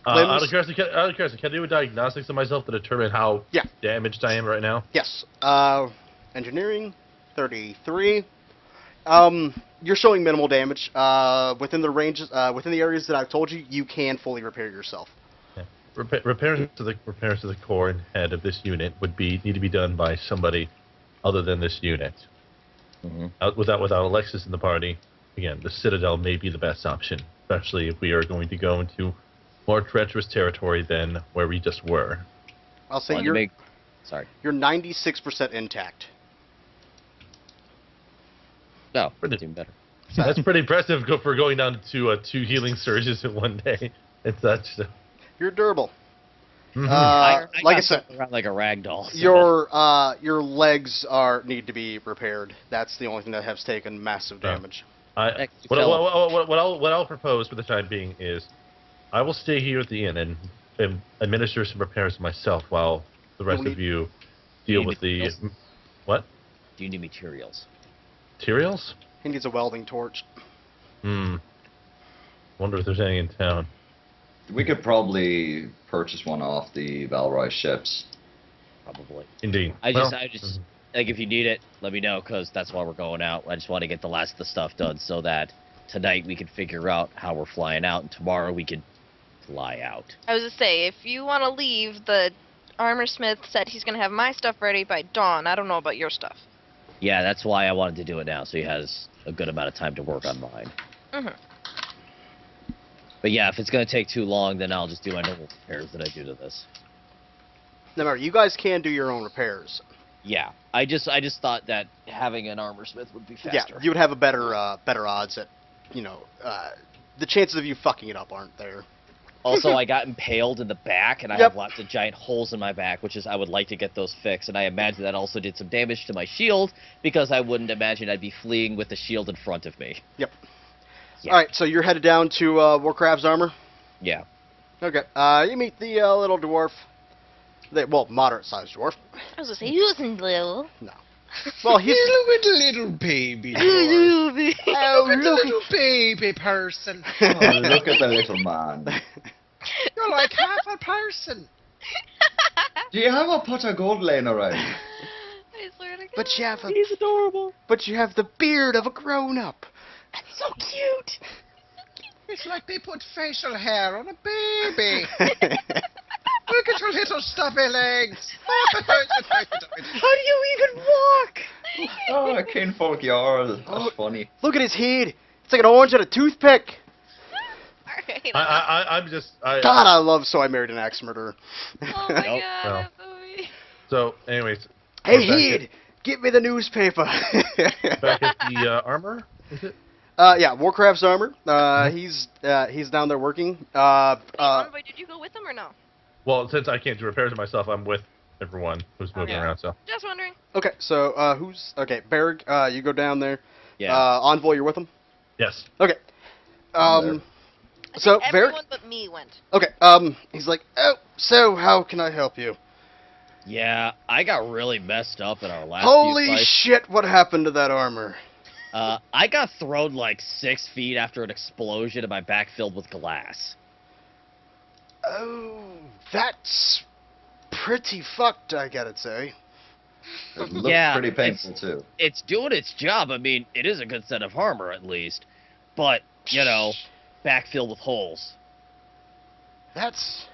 Out limbs. of curiosity, can I do a diagnostics of myself to determine how Yeah. damaged I am right now? Yes. Engineering, 33. You're showing minimal damage. Within the ranges, within the areas that I've told you, you can fully repair yourself. Yeah. Repairs to the core and head of this unit would need to be done by somebody other than this unit. Without Alexis in the party, again, the Citadel may be the best option, especially if we are going to go into more treacherous territory than where we just were. I'll say you're 96% intact. No, that's even better. That's pretty impressive for going down to 2 healing surges in one day and such. You're durable. Mm-hmm. Like I said, around like a rag doll. So. Your legs need to be repaired. That's the only thing that has taken massive damage. What I'll propose for the time being is, I will stay here at the inn and administer some repairs myself while the rest of you deal with the what? Do you need materials? Materials? He needs a welding torch. Wonder if there's any in town. We could probably purchase one off the Valroy ships. Probably. Indeed. I just like, if you need it, let me know, because that's why we're going out. I just want to get the last of the stuff done so that tonight we can figure out how we're flying out, and tomorrow we can fly out. I was gonna say, if you want to leave, the armor smith said he's gonna have my stuff ready by dawn. I don't know about your stuff. Yeah, that's why I wanted to do it now, so he has a good amount of time to work on mine. But yeah, if it's gonna take too long, then I'll just do my normal repairs that I do to this. No matter, you guys can do your own repairs. Yeah, I just thought that having an armor smith would be faster. Yeah, you would have a better odds at, the chances of you fucking it up aren't there. Also, I got impaled in the back, and I have lots of giant holes in my back, I would like to get those fixed. And I imagine that also did some damage to my shield, because I wouldn't imagine I'd be fleeing with the shield in front of me. Yep. Yeah. All right, so you're headed down to Warcraft's armor? Yeah. Okay. You meet the little dwarf. Moderate-sized dwarf. I was gonna say, he wasn't little. No. Well, he's a little baby dwarf. Oh, look at the little baby person. Oh, look at the little man. You're like half a person. Do you have a pot of gold laying around? I swear to God. He's adorable. But you have the beard of a grown-up. So cute. It's like they put facial hair on a baby. Look at your little stubby legs. How do you even walk? Oh, Kinfolk Jarl. That's funny. Look at his head. It's like an orange on a toothpick. God, I love So I Married an Axe Murderer. Oh my God, that's so sweet. So, anyways. Hey, Heed, get me the newspaper. Back at the armor, is it? Yeah, Warcraft's armor. He's down there working. Envoy, did you go with him or no? Well, since I can't do repairs myself, I'm with everyone who's moving around. So. Just wondering. Okay, so Berg, you go down there. Yeah. Envoy, you're with him? Yes. Okay. So everyone but me went. Okay. He's like, oh, so how can I help you? Yeah, I got really messed up in our last Holy few fights. shit, what happened to that armor? I got thrown like 6 feet after an explosion and my back filled with glass. Oh, that's pretty fucked, I gotta say. It looked pretty painful, too. It's doing its job. I mean, it is a good set of armor, at least. But, back filled with holes. That's...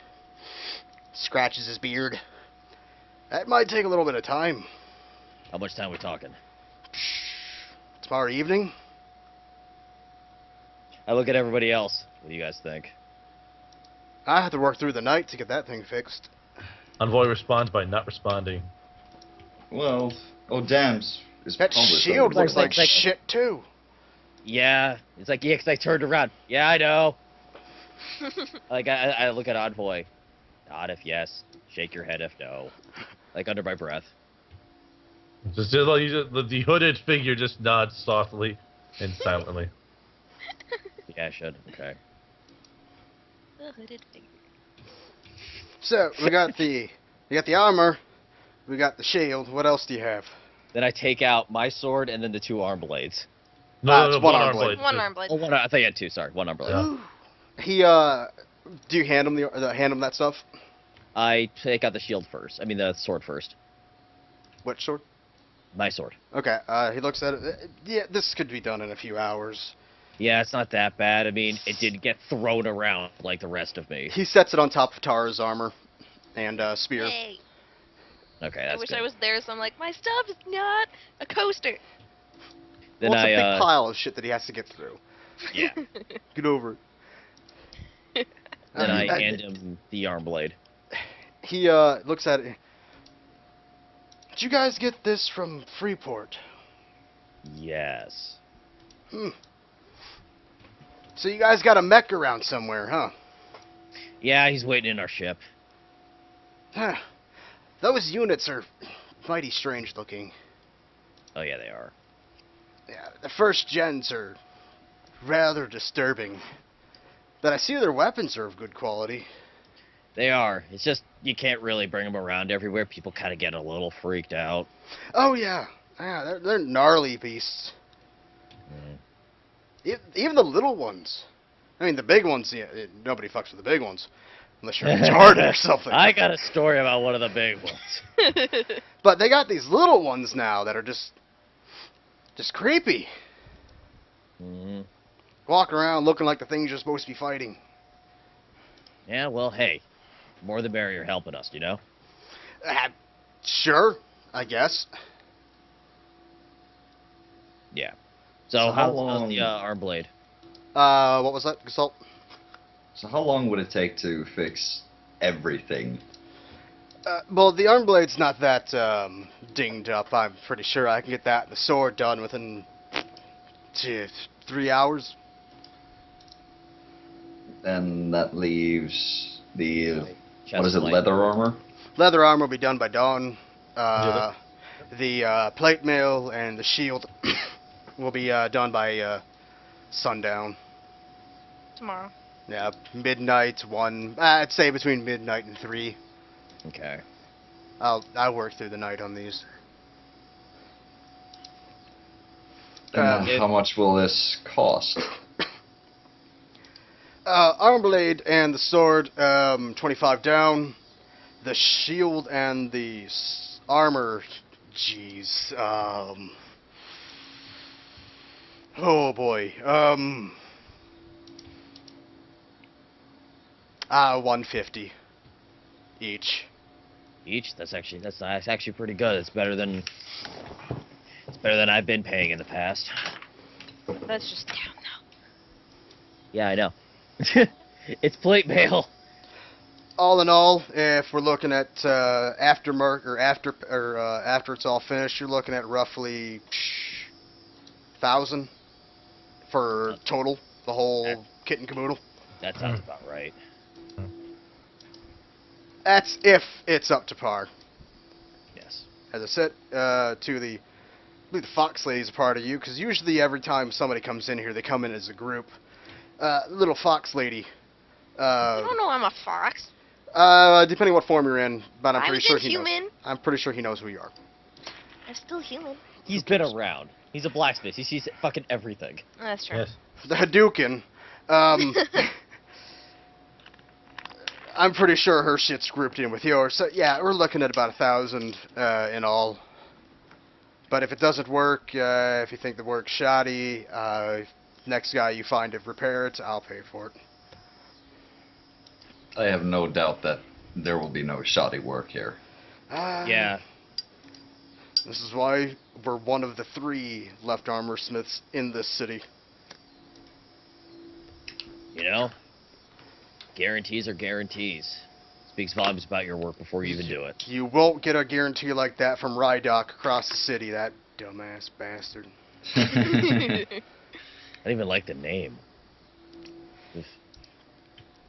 Scratches his beard. That might take a little bit of time. How much time are we talking? Tomorrow evening? I look at everybody else. What do you guys think? I have to work through the night to get that thing fixed. Envoy responds by not responding. Well, Dams is that probably shield looks like shit too. Yeah, it's like, yeah, 'cause I turned around. Yeah, I know. Like, I look at Envoy. Nod if yes. Shake your head if no. Like, under my breath. Just the hooded figure just nods softly and silently. Yeah, I should. Okay. The hooded figure. So we got the armor, we got the shield. What else do you have? Then I take out my sword and then the 2 arm blades. No, it's one arm blade. One arm blade. Oh, I thought you had 2. Sorry, 1 arm blade. Yeah. Do you hand him hand him that stuff? I take out the shield first. I mean, the sword first. What sword? My sword. Okay. He looks at it. Yeah, this could be done in a few hours. Yeah, it's not that bad. I mean, it didn't get thrown around like the rest of me. He sets it on top of Tara's armor and spear. Yay. Okay, I that's wish good. I was there, so I'm like, my stuff is not a coaster. Then Well, it's a I, big pile of shit that he has to get through. yeah. Get over it. Then I hand him the arm blade. He looks at it. Did you guys get this from Freeport? Yes. So you guys got a mech around somewhere, huh? Yeah, he's waiting in our ship. Huh. Those units are mighty strange looking. Oh yeah, they are. Yeah, the first gens are rather disturbing. But I see their weapons are of good quality. They are. It's just you can't really bring them around everywhere. People kind of get a little freaked out. Oh yeah, yeah, they're gnarly beasts. Even the little ones. I mean, the big ones, yeah, nobody fucks with the big ones. Unless you're retarded or something. I got a story about one of the big ones. But they got these little ones now that are just creepy. Hmm. Walking around looking like the things you're supposed to be fighting. Yeah, well, hey, more the merrier helping us, you know? Sure, I guess. Yeah. So, So how how's long- the arm blade? What was that, Gasol? So how long would it take to fix everything? Well, the arm blade's not that dinged up. I'm pretty sure I can get that and the sword done within 3 hours. Then that leaves the what is it, Chestplate. leather armor? Leather armor will be done by dawn. Yeah, The plate mail and the shield will be done by sundown. Tomorrow. Yeah, midnight, 1. I'd say between midnight and 3. Okay. I'll work through the night on these. And how much will this cost? Arm blade and the sword, 25 down. The shield and the armor, jeez. Oh boy. 150 each. Each? That's actually pretty good. It's better than I've been paying in the past. That's just down now. Yeah, I know. It's plate mail. All in all, if we're looking at after it's all finished, you're looking at roughly 1,000 for total, the whole kit and caboodle. That sounds about right. That's if it's up to par. Yes. As I said I believe the Fox Lady's a part of you, because usually every time somebody comes in here, they come in as a group. Little Fox Lady. You don't know I'm a fox. Depending what form you're in, but I'm I pretty was sure in he knows. human. I'm pretty sure he knows who you are. I'm still human. He's been around. He's a blacksmith. He sees fucking everything. That's true. Yes. The Hadouken. I'm pretty sure her shit's grouped in with yours. So yeah, we're looking at about 1,000 in all. But if it doesn't work, if you think the work's shoddy, next guy you find to repair it, I'll pay for it. I have no doubt that there will be no shoddy work here. Yeah. This is why we're one of the 3 left armor smiths in this city. You know? Guarantees are guarantees. Speaks volumes about your work before you even do it. You won't get a guarantee like that from Rydock across the city, that dumbass bastard. I don't even like the name. Oof.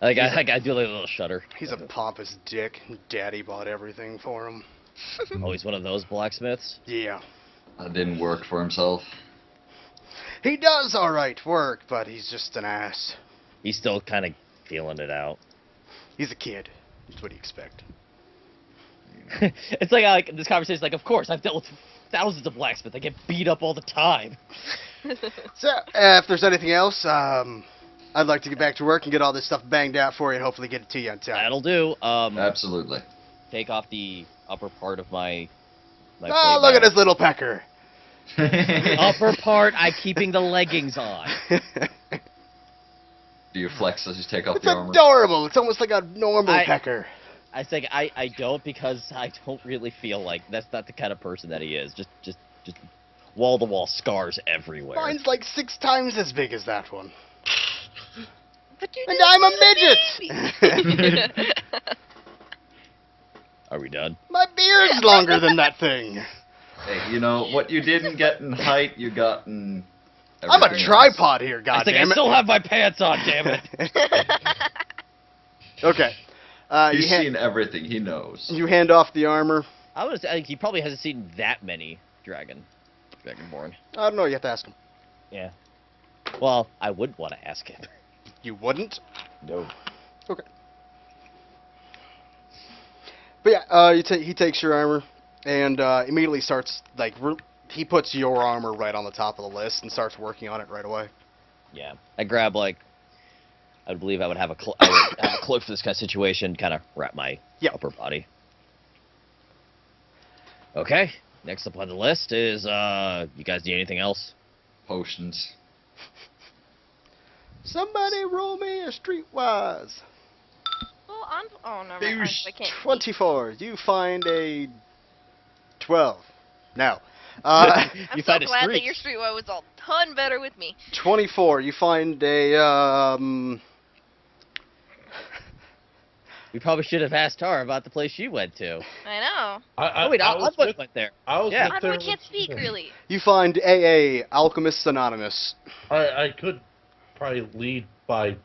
I do like a little shudder. He's a pompous dick. Daddy bought everything for him. Oh, he's one of those blacksmiths? Yeah. That didn't work for himself. He does alright work, but he's just an ass. He's still kind of feeling it out. He's a kid. That's what do you expect. It's like this conversation's like, of course, I've dealt with thousands of blacksmiths. I get beat up all the time. So, if there's anything else, I'd like to get back to work and get all this stuff banged out for you and hopefully get it to you on time. That'll do. Absolutely. Take off the upper part of my. Ah, look at this little pecker. Upper part, I'm keeping the leggings on. Do you flex as you take off It's the armor? adorable. It's almost like a normal pecker. I think I don't because I don't really feel like that's not the kind of person that he is. Just wall to wall scars everywhere. Mine's like 6 times as big as that one. But you're And just I'm a midget! Are we done? My beard's longer than that thing. Hey, you know, what you didn't get in height, you got in... I'm a everything else. tripod here, I think I goddammit. still have my pants on, damn it. Okay. He's seen everything, he knows. You hand off the armor. I think he probably hasn't seen that many Dragonborn. I don't know, you have to ask him. Yeah. Well, I would want to ask him. You wouldn't? No. Okay. But yeah, he takes your armor and immediately starts, like, he puts your armor right on the top of the list and starts working on it right away. Yeah. I grab, like, I believe I would have a cloak for this kind of situation, kind of wrap my upper body. Okay. Next up on the list is, you guys need anything else? Potions. Somebody roll me a streetwise. Well, oh, no, I can't. 24. You find a 12. Now, I'm you so find a glad street. that your streetwise was a ton better with me. 24. You find a We probably should have asked her about the place she went to. I know. I went there. I was Yeah. with her I can't speak, really. You find AA, Alchemists Anonymous. I could probably lead by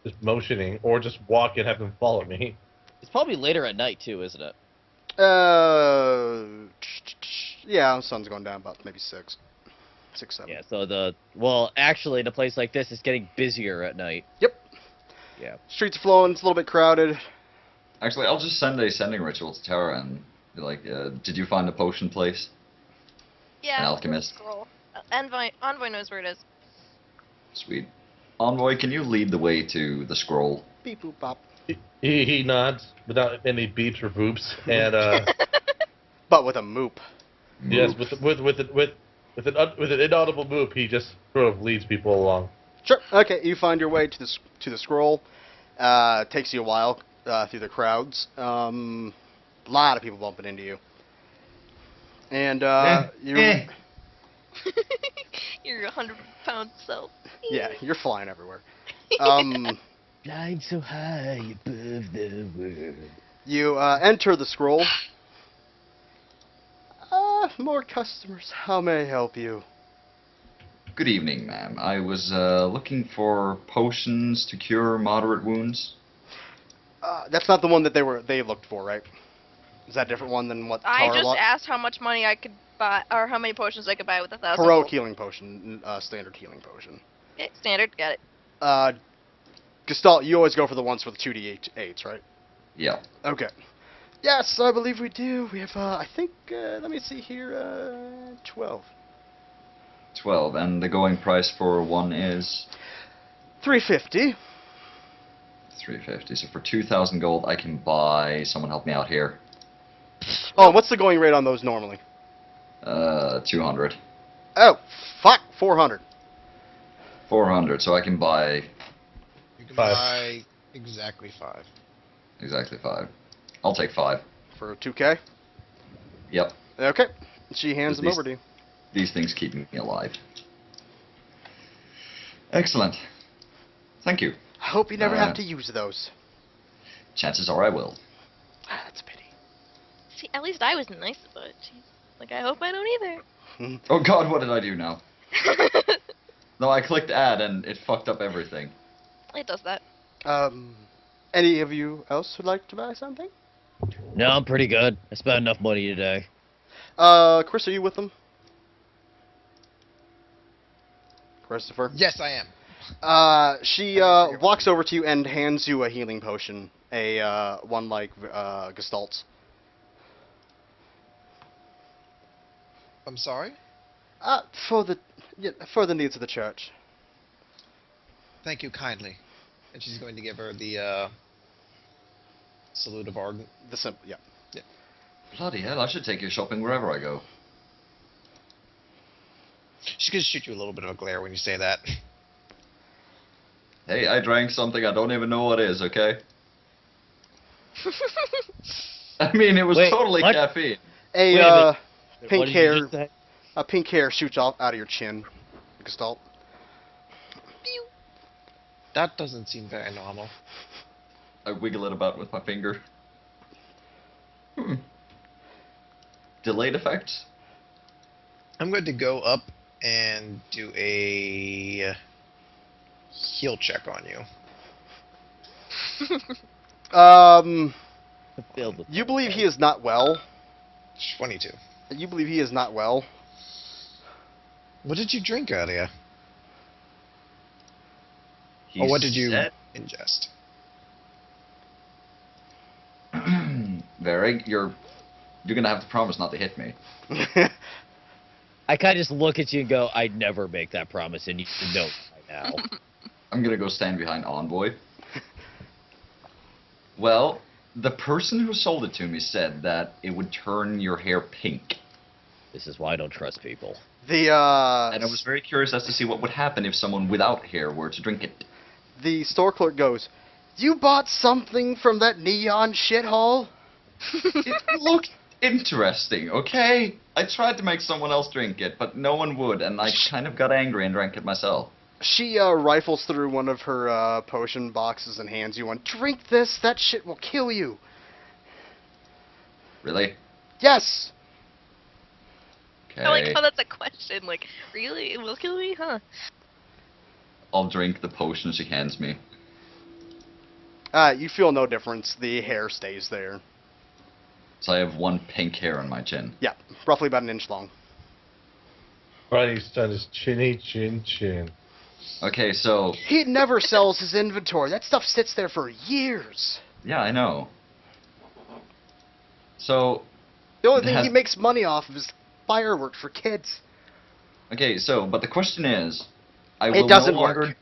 just motioning, or just walk and have them follow me. It's probably later at night, too, isn't it? Yeah, the sun's going down about maybe 6, 7. Yeah, so well, actually, in a place like this, it's getting busier at night. Yep. Yeah. Streets are flowing, it's a little bit crowded. Actually, I'll just send a sending ritual to Terra and be like, did you find a potion place? Yeah. An alchemist. Scroll. Envoy knows where it is. Sweet. Envoy, can you lead the way to the scroll? Beep boop bop. He nods without any beeps or boops, and But with a moop. yes, with an inaudible boop, he just sort of leads people along. Sure. Okay, you find your way to the scroll. Takes you a while through the crowds. A lot of people bumping into you. And you're Your 100-pound self. yeah, you're flying everywhere. Flying so high above the world. You enter the scroll. More customers. How may I help you? Good evening, ma'am. I was looking for potions to cure moderate wounds. That's not the one that they looked for, right? Is that a different one than what I Tara just lost? asked how much money I could buy, or how many potions I could buy with 1,000. Heroic gold. healing potion, standard healing potion. Okay, standard, got it. Gestalt, you always go for the ones with 2d8s, right? Yeah. Okay. Yes, I believe we do. We have, I think, let me see here, 12. 12. And the going price for one is 350. 350. So for 2,000 gold, I can buy. Someone help me out here. Oh, what's the going rate on those normally? 200. Oh, fuck, 400. 400. So I can buy You can 5. buy exactly 5. exactly 5. I'll take 5. For 2k? Yep. Okay. She hands Is them these- over to you. These things keep me alive. Excellent. Thank you. I hope you never have Uh, to use those. Chances are I will. That's a pity. See, at least I was nice about it. Jeez. Like, I hope I don't either. Oh god, what did I do now? No, I clicked add and it fucked up everything. It does that. Any of you else would like to buy something? No, I'm pretty good. I spent enough money today. Chris, are you with them? Christopher? Yes, I am. She walks over to you and hands you a healing potion, one like Gestalt's. I'm sorry? For the needs of the church. Thank you kindly. And she's going to give her the salute of Arden. The simple, yeah. Bloody hell, I should take you shopping wherever I go. She's going to shoot you a little bit of a glare when you say that. Hey, I drank something I don't even know what is, okay? I mean, it was Wait, totally what? caffeine. A Wait a minute. What pink did you hair, just say? a pink hair shoots out of your chin, Gestalt. That doesn't seem very normal. I wiggle it about with my finger. Delayed effects? I'm going to go up and do a heal check on you. Filled with You believe he is not well. 22. You believe he is not well. What did you drink earlier? He Or what did you said- ingest? Varrig, you're gonna have to promise not to hit me. I kind of just look at you and go, I'd never make that promise, and you know right now. I'm gonna go stand behind Envoy. Well, the person who sold it to me said that it would turn your hair pink. This is why I don't trust people. The And I was very curious as to see what would happen if someone without hair were to drink it. the store clerk goes, "You bought something from that neon shithole?" It looked interesting, okay? I tried to make someone else drink it, but no one would, and I kind of got angry and drank it myself. She rifles through one of her potion boxes and hands you one. "Drink this. That shit will kill you." Really? Yes. Okay. I like how that's a question. Like, really? It will kill me? Huh? I'll drink the potion she hands me. You feel no difference. The hair stays there. So I have one pink hair on my chin. Yeah, roughly about an inch long. Right, he's done his chinny chin chin. Okay, so He never sells his inventory. That stuff sits there for years. yeah, I know. So The only thing Has- he makes money off of is fireworks for kids. okay, so but the question is, It doesn't no longer, work.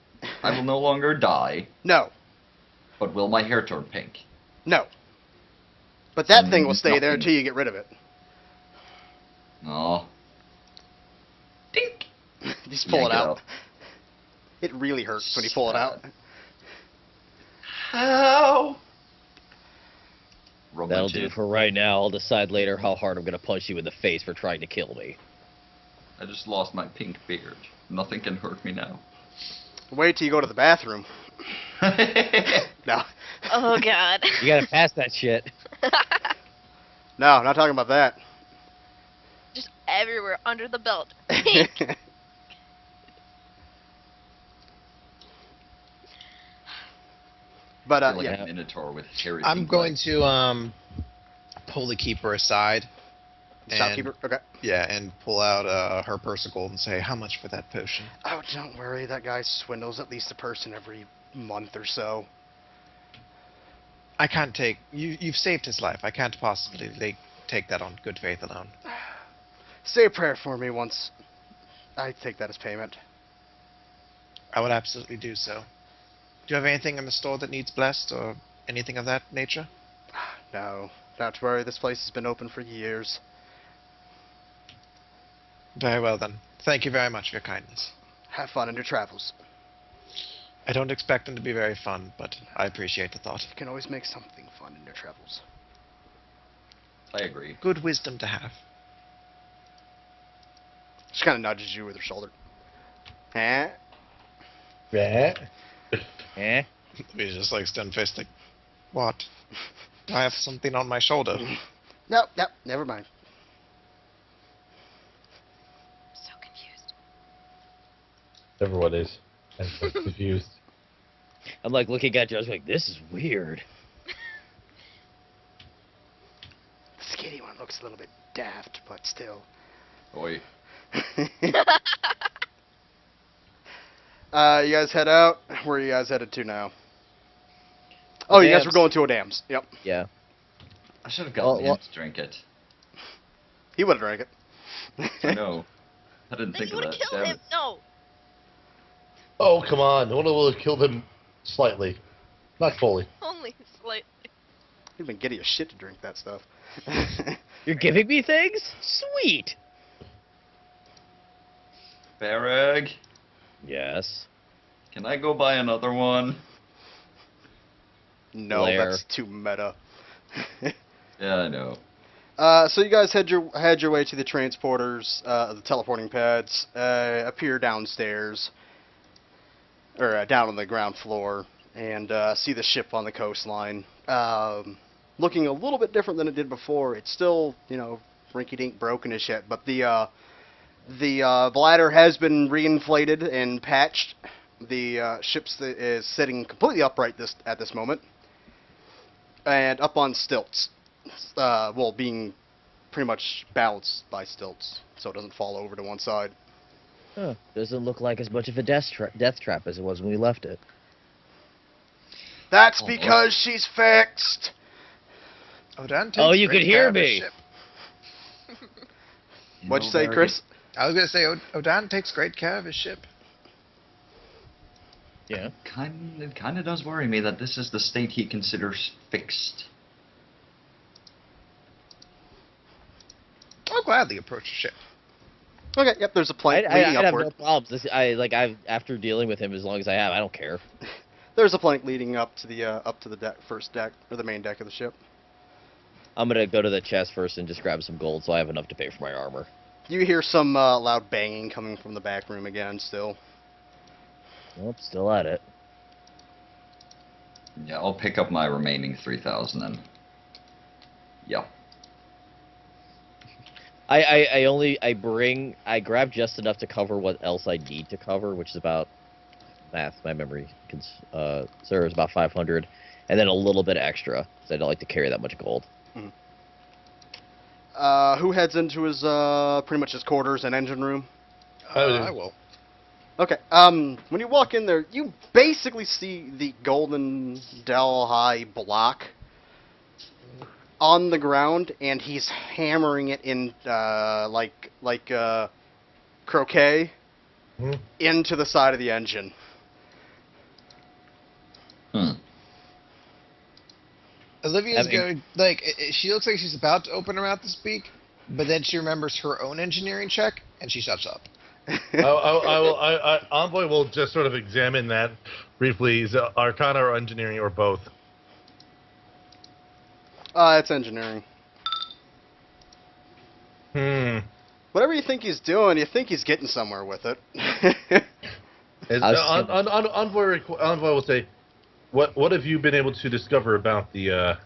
I will no longer die, No, but will my hair turn pink? no. But that thing will stay there Nothing. until you get rid of it. Oh. Dink. Just pull Yank it out. It really hurts when you pull it out. How? Rub my That'll chin. do for right now. I'll decide later how hard I'm going to punch you in the face for trying to kill me. I just lost my pink beard. Nothing can hurt me now. Wait till you go to the bathroom. No. Oh, God. You got to pass that shit. No, I'm not talking about that. Just everywhere under the belt. Pink. But I feel like yeah. a minotaur with hairy I'm pink going legs. to pull the keeper aside. Shopkeeper? Okay. Yeah, and pull out her purse of gold and say, "How much for that potion?" Oh, don't worry. That guy swindles at least a person every month or so. I can't take you've saved his life. I can't possibly take that on good faith alone. Say a prayer for me once. I take that as payment. I would absolutely do so. Do you have anything in the store that needs blessed or anything of that nature? No, not to worry. This place has been open for years. Very well then. Thank you very much for your kindness. Have fun in your travels. I don't expect them to be very fun, but I appreciate the thought. You can always make something fun in your travels. I agree. Good wisdom to have. She kind of nudges you with her shoulder. Eh? Yeah. Eh? He's just like stone-faced, like, what? Do I have something on my shoulder? No, never mind. So confused. Everyone is. I'm so confused. I'm like looking at you. I was like, this is weird. The skinny one looks a little bit daft, but still. Oi. You guys head out. Where are you guys headed to now? Oh, you guys Dams. were going to a dams. Yep. Yeah. I should have gotten Well, him to drink it. He would have drank it. I know. I didn't Then think you of would that. have killed Damn him. it. No. Oh, come on. One will have killed him slightly. Not fully. Only slightly. You've been getting a shit to drink that stuff. You're giving me things? Sweet. Barrag, Yes. can I go buy another one? No, Blair. that's too meta. Yeah, I know. So you guys head your way to the transporters, the teleporting pads, appear downstairs, or down on the ground floor, and see the ship on the coastline. Looking a little bit different than it did before. It's still, rinky-dink broken as shit, but the bladder has been reinflated and patched. The ship is sitting completely upright at this moment, and up on stilts. Being pretty much balanced by stilts, so it doesn't fall over to one side. Huh. Doesn't look like as much of a death trap as it was when we left it. That's Oh, because she's fixed. Odan takes Oh, you great could hear care of his me. ship. What'd you say, Barrag, Chris? I was gonna say Odan takes great care of his ship. Yeah. It kind of does worry me that this is the state he considers fixed. I'll gladly approach the ship. Okay, yep. There's a plank leading I'd have upward. no problems. After dealing with him as long as I have, I don't care. There's a plank leading up to the deck, first deck, or the main deck of the ship. I'm gonna go to the chest first and just grab some gold so I have enough to pay for my armor. You hear some loud banging coming from the back room again. Still. Nope, still at it. Yeah, I'll pick up my remaining 3,000 and... Yeah. I grab just enough to cover what else I need to cover, which is about my memory serves about 500, and then a little bit extra, because I don't like to carry that much gold. Who heads into his pretty much his quarters and engine room? I will. Okay. When you walk in there, you basically see the Golden Delhi block on the ground, and he's hammering it in like croquet into the side of the engine. Olivia's I mean- going she looks like she's about to open her mouth to speak, but then she remembers her own engineering check and she shuts up. Envoy will just sort of examine that briefly. Is it Arcana or Engineering or both? It's engineering. Whatever you think he's doing, you think he's getting somewhere with it. Envoy will say, "What have you been able to discover about the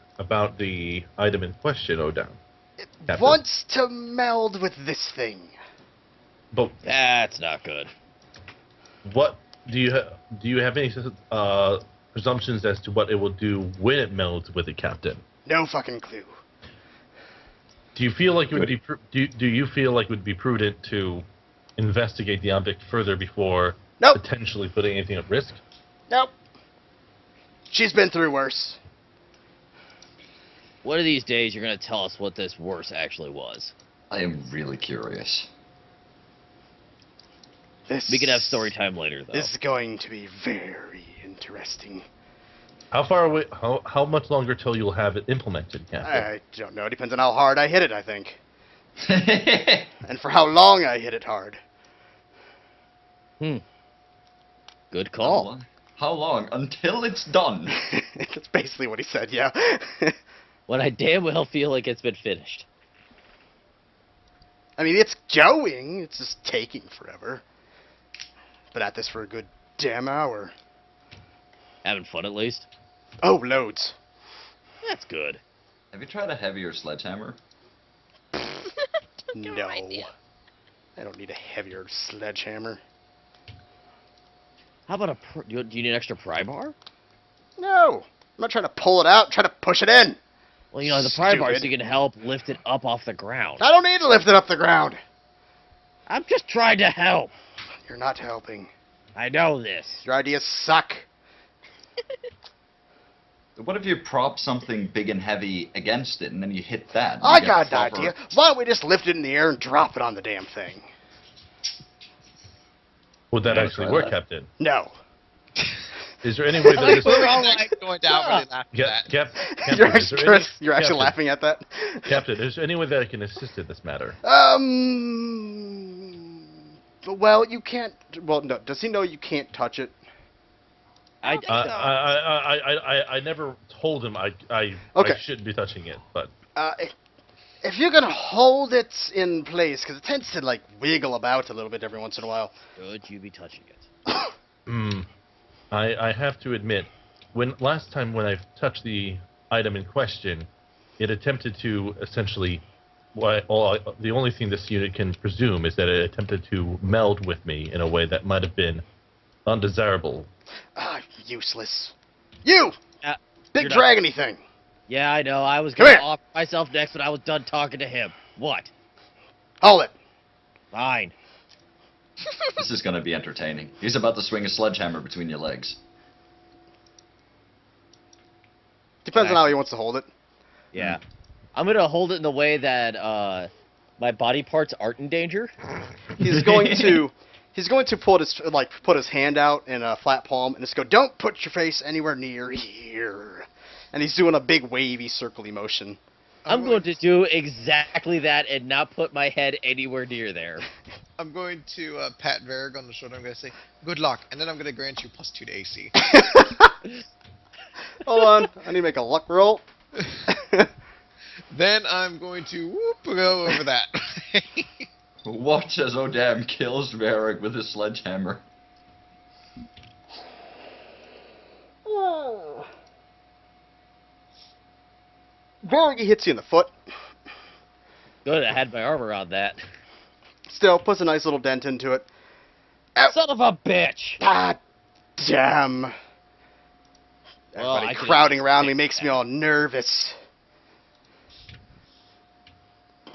item in question, Odan?" It Captain. wants to meld with this thing. But That's not good. what do you have any presumptions as to what it will do when it melds with it, Captain? No fucking clue. Do you feel like it would be do you feel like it would be prudent to investigate the object further before Nope. potentially putting anything at risk? Nope. She's been through worse. One of these days, you're gonna tell us what this worse actually was. I am really curious. We can have story time later, though. This is going to be very interesting. How far away? How much longer till you'll have it implemented, Captain? I don't know. It depends on how hard I hit it, I think. And for how long I hit it hard. Good call. How long? Until it's done. That's basically what he said, yeah. When I damn well feel like it's been finished. I mean, it's going. It's just taking forever. Been at this for a good damn hour. Having fun at least. Oh, loads. That's good. Have you tried a heavier sledgehammer? No. idea. I don't need a heavier sledgehammer. How about do you need an extra pry bar? No. I'm not trying to pull it out. I'm trying to push it in. Well, the pry bar so Stupid. you can help lift it up off the ground. I don't need to lift it up the ground. I'm just trying to help. You're not helping. I know this. Your ideas suck. What if you prop something big and heavy against it and then you hit that? I You got get an proper- idea. Why don't we just lift it in the air and drop it on the damn thing? Would that Yeah, actually try work, that. Captain? No. Is there any way that this... We're all like going down really laughing at that. Captain, You're is there actually, any... Chris, you're actually Captain, laughing at that. Captain, is there any way that I can assist in this matter? Well, you can't. Well, no. Does he know you can't touch it? I, think so. I never told him I Okay. shouldn't be touching it, but If you're gonna hold it in place, because it tends to like wiggle about a little bit every once in a while. should you be touching it? I have to admit, last time when I touched the item in question, it attempted to essentially. The only thing this unit can presume is that it attempted to meld with me in a way that might have been undesirable. Useless. You! Big you're not- dragony thing. Yeah, I know. I was Come going to here. offer myself next, but I was done talking to him. What? Hold it. Fine. This is going to be entertaining. He's about to swing a sledgehammer between your legs. Depends on how he wants to hold it. Yeah. I'm going to hold it in the way that my body parts aren't in danger. He's going to put his hand out in a flat palm and just go, "Don't put your face anywhere near here." And he's doing a big wavy circly motion. I'm going to do exactly that and not put my head anywhere near there. I'm going to pat Varric on the shoulder. I'm going to say, "Good luck," and then I'm going to grant you +2 to AC. Hold on, I need to make a luck roll. Then I'm going to go over that. Watch as Odam kills Varric with his sledgehammer. Varric hits you in the foot. Good, I had my armor on that. Still, puts a nice little dent into it. Ow. Son of a bitch! God damn. Well, Everybody I could've crowding around me fixed makes me that. all nervous.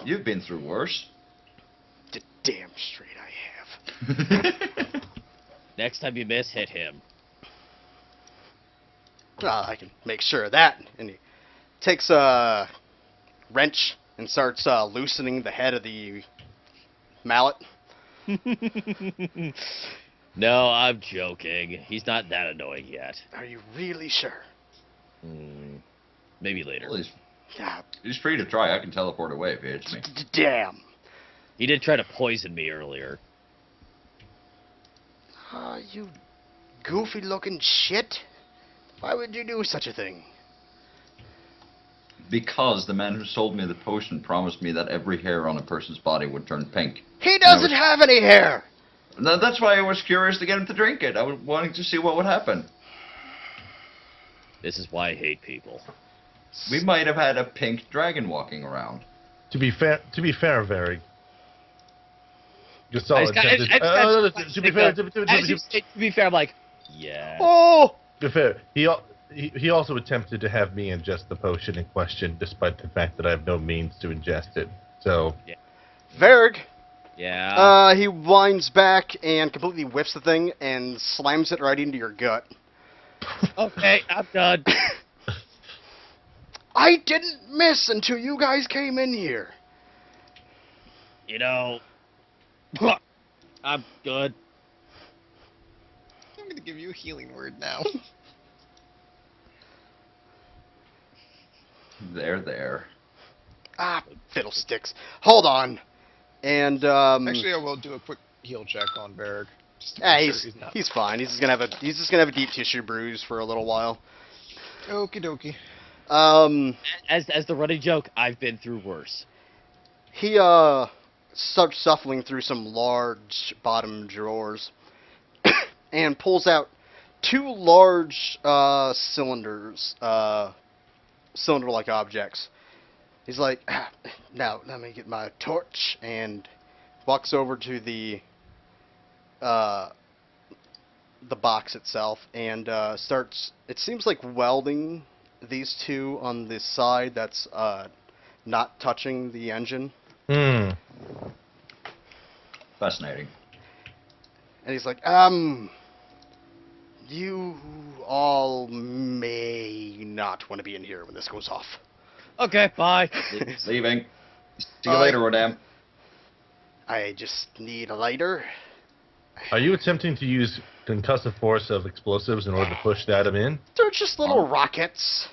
You've been through worse. Damn straight I have. Next time you miss, hit him. I can make sure of that. And he takes a wrench and starts loosening the head of the mallet. No, I'm joking. He's not that annoying yet. Are you really sure? Maybe later. Well, Yeah, he's free to try. I can teleport away if he hits me. damn. He did try to poison me earlier. You goofy looking shit. Why would you do such a thing? Because the man who sold me the potion promised me that every hair on a person's body would turn pink. He doesn't have any hair. No, that's why I was curious to get him to drink it. I was wanting to see what would happen. This is why I hate people. We might have had a pink dragon walking around. To be fair, Varric. To be fair, I'm like, yeah. Oh! To be fair, he also attempted to have me ingest the potion in question, despite the fact that I have no means to ingest it. So, Varric, Yeah. he winds back and completely whiffs the thing and slams it right into your gut. Okay, I'm done. I didn't miss until you guys came in here. You know, I'm good. I'm going to give you a healing word now. There. Fiddlesticks. Hold on. And Actually, I will do a quick heal check on Varric. Just to make sure he's fine. He's just gonna have a deep tissue bruise for a little while. Okie dokie. As the running joke, I've been through worse. He starts shuffling through some large bottom drawers and pulls out two large cylinders, cylinder-like objects. He's like, now let me get my torch, and walks over to the box itself and starts. It seems like welding these two on the side that's not touching the engine. Fascinating. And he's like, you all may not want to be in here when this goes off. Okay, bye. Leaving. See you later, Rodam. I just need a lighter. Are you attempting to use concussive force of explosives in order to push Adam in? They're just little rockets.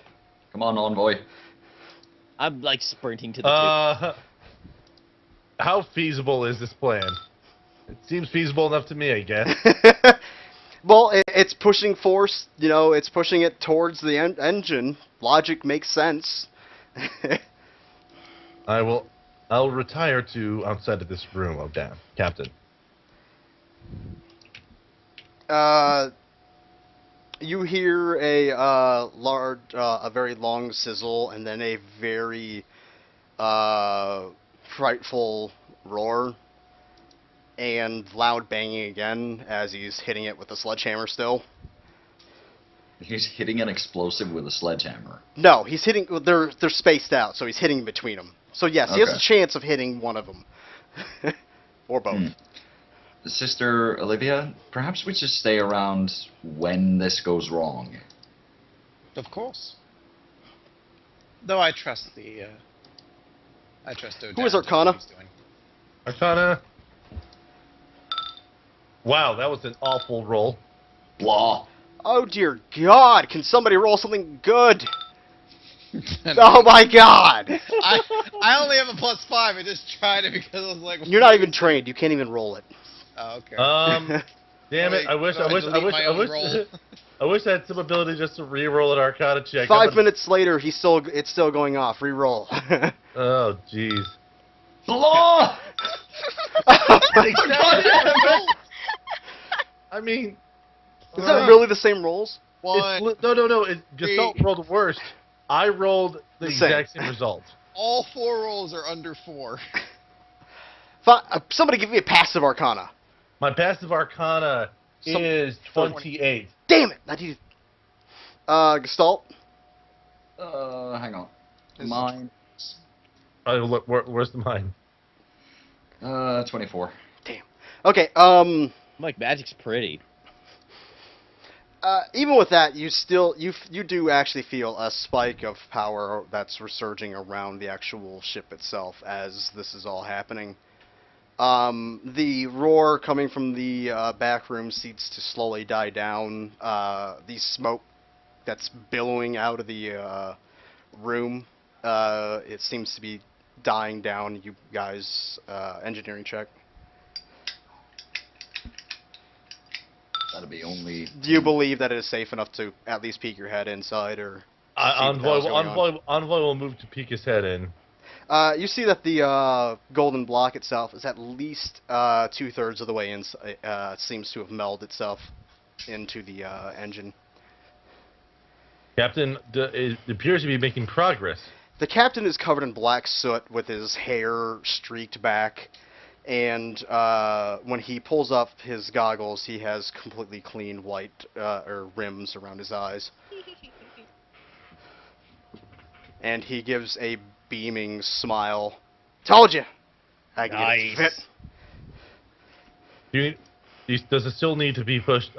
Come on, envoy. I'm like sprinting to the How feasible is this plan? It seems feasible enough to me, I guess. Well, it's pushing force, you know, it's pushing it towards the engine. Logic makes sense. I'll retire to outside of this room. Oh, damn. Captain. You hear a a very long sizzle, and then a very frightful roar, and loud banging again as he's hitting it with a sledgehammer still. He's hitting an explosive with a sledgehammer. No, he's hitting. They're spaced out, so he's hitting between them. So yes, he has Okay. a chance of hitting one of them, or both. Sister Olivia, perhaps we should stay around when this goes wrong. Of course. Though I trust the. I trust Odette. Who is Arcana? What he's doing. Arcana. Wow, that was an awful roll. Blah. Oh dear God! Can somebody roll something good? Oh my God! I only have a +5. I just tried it because I was like. You're not even trained. You can't even roll it. Oh, okay. Damn it! I wish I wish I had some ability just to re-roll an Arcana check. 5 minutes later, it's still going off. Re-roll. Oh, jeez. Blah! I mean, Is that really the same rolls? One. no. Gestalt rolled worst. I rolled the The same. exact same result. All 4 rolls are under 4. Somebody give me a passive Arcana. My passive Arcana is 28. Damn it! I need. Gestalt. Hang on. Mine. Look, where's the mine? 24. Damn. Okay. Like magic's pretty. Even with that, you do actually feel a spike of power that's resurging around the actual ship itself as this is all happening. The roar coming from the back room seems to slowly die down. The smoke that's billowing out of the room, it seems to be dying down. You guys, engineering check. That'll be only. Do you believe that it is safe enough to at least peek your head inside, or? Envoy going on. will move to peek his head in. You see that the golden block itself is at least 2/3 of the way in. Seems to have melded itself into the engine. Captain, it appears to be making progress. The captain is covered in black soot with his hair streaked back, and when he pulls up his goggles, he has completely clean white rims around his eyes. And he gives a beaming smile. Told you! I can get it Nice. fit. Does it still need to be pushed,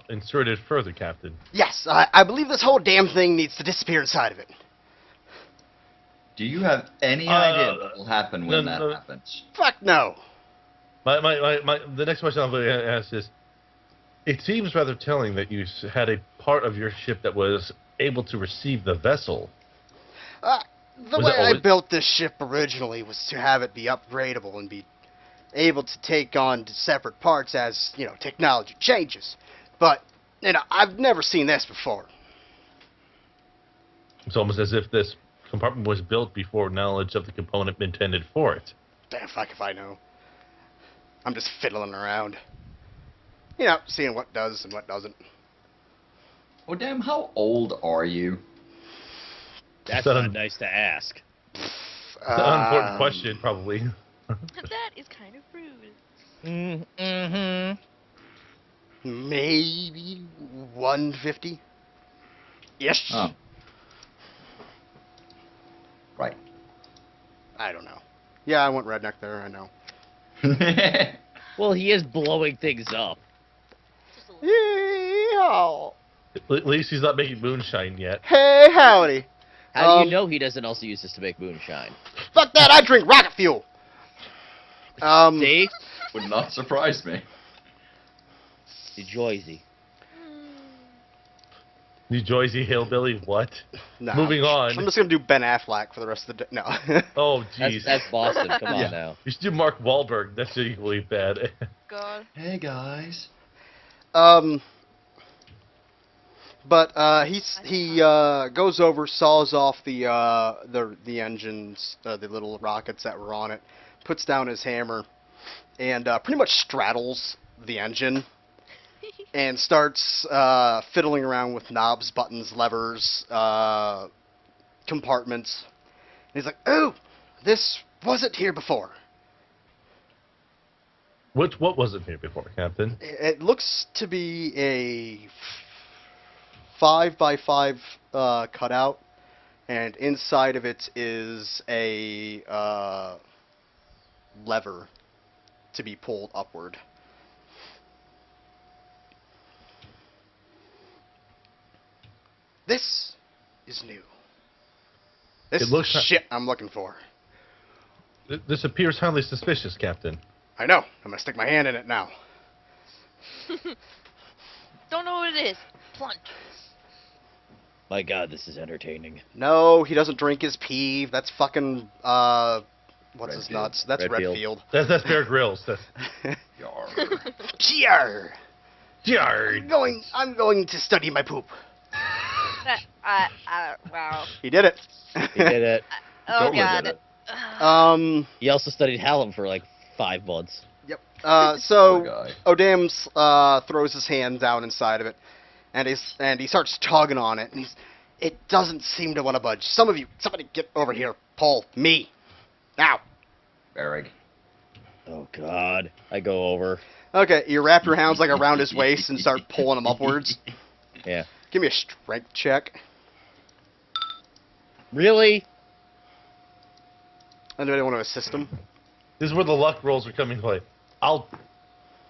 inserted further, Captain? Yes, I believe this whole damn thing needs to disappear inside of it. Do you have any idea what will happen when no, that no. happens? Fuck no! The next question I'm going to ask is, it seems rather telling that you had a part of your ship that was able to receive the vessel. The Was way it I always- built this ship originally was to have it be upgradable and be able to take on separate parts as, technology changes. But, I've never seen this before. It's almost as if this compartment was built before knowledge of the component intended for it. Damn fuck if I know. I'm just fiddling around. Seeing what does and what doesn't. Oh, damn, how old are you? That's Son. not nice to ask. It's an unimportant question, probably. That is kind of rude. Mm-hmm. Maybe 150? Yes. Oh. Right. I don't know. Yeah, I went redneck there, I know. Well, he is blowing things up. Just a little. Yeehaw. At least he's not making moonshine yet. Hey, howdy. How do you know he doesn't also use this to make moonshine? Fuck that, I drink rocket fuel. See? Would not surprise me. New Jersey. New Jersey hillbilly. What? No. Moving on. I'm just gonna do Ben Affleck for the rest of the day. No. Oh, jeez. That's Boston. Come on Yeah. now. You should do Mark Wahlberg. That's equally bad. God. Hey guys. But he goes over, saws off the engines, the little rockets that were on it, puts down his hammer, and pretty much straddles the engine, and starts fiddling around with knobs, buttons, levers, compartments. And he's like, "Oh, this wasn't here before." What wasn't here before, Captain? It looks to be a 5x5 cutout, and inside of it is a lever to be pulled upward. This is new. This It is the looks shit I'm looking for. This appears highly suspicious, Captain. I know. I'm gonna stick my hand in it now. Don't know what it is. Plunge. My God, this is entertaining. No, he doesn't drink his pee. That's fucking what's his Redfield. nuts? That's Redfield. Redfield. That's Bear Grylls. That's Yar. Cheer. Yard. I'm going to study my poop. Wow. He did it. He did it. Oh Totally God. did He also studied Hallam for like 5 months. Yep. Poor So guy. O'Dams throws his hand down inside of it, and he starts tugging on it, and it doesn't seem to want to budge. Somebody get over here. Pull me. Now. Barrig. Oh God. I go over. Okay, you wrap your hands like around his waist and start pulling him upwards. Yeah. Give me a strength check. Really? Anybody want to assist him? This is where the luck rolls are coming to play. I'll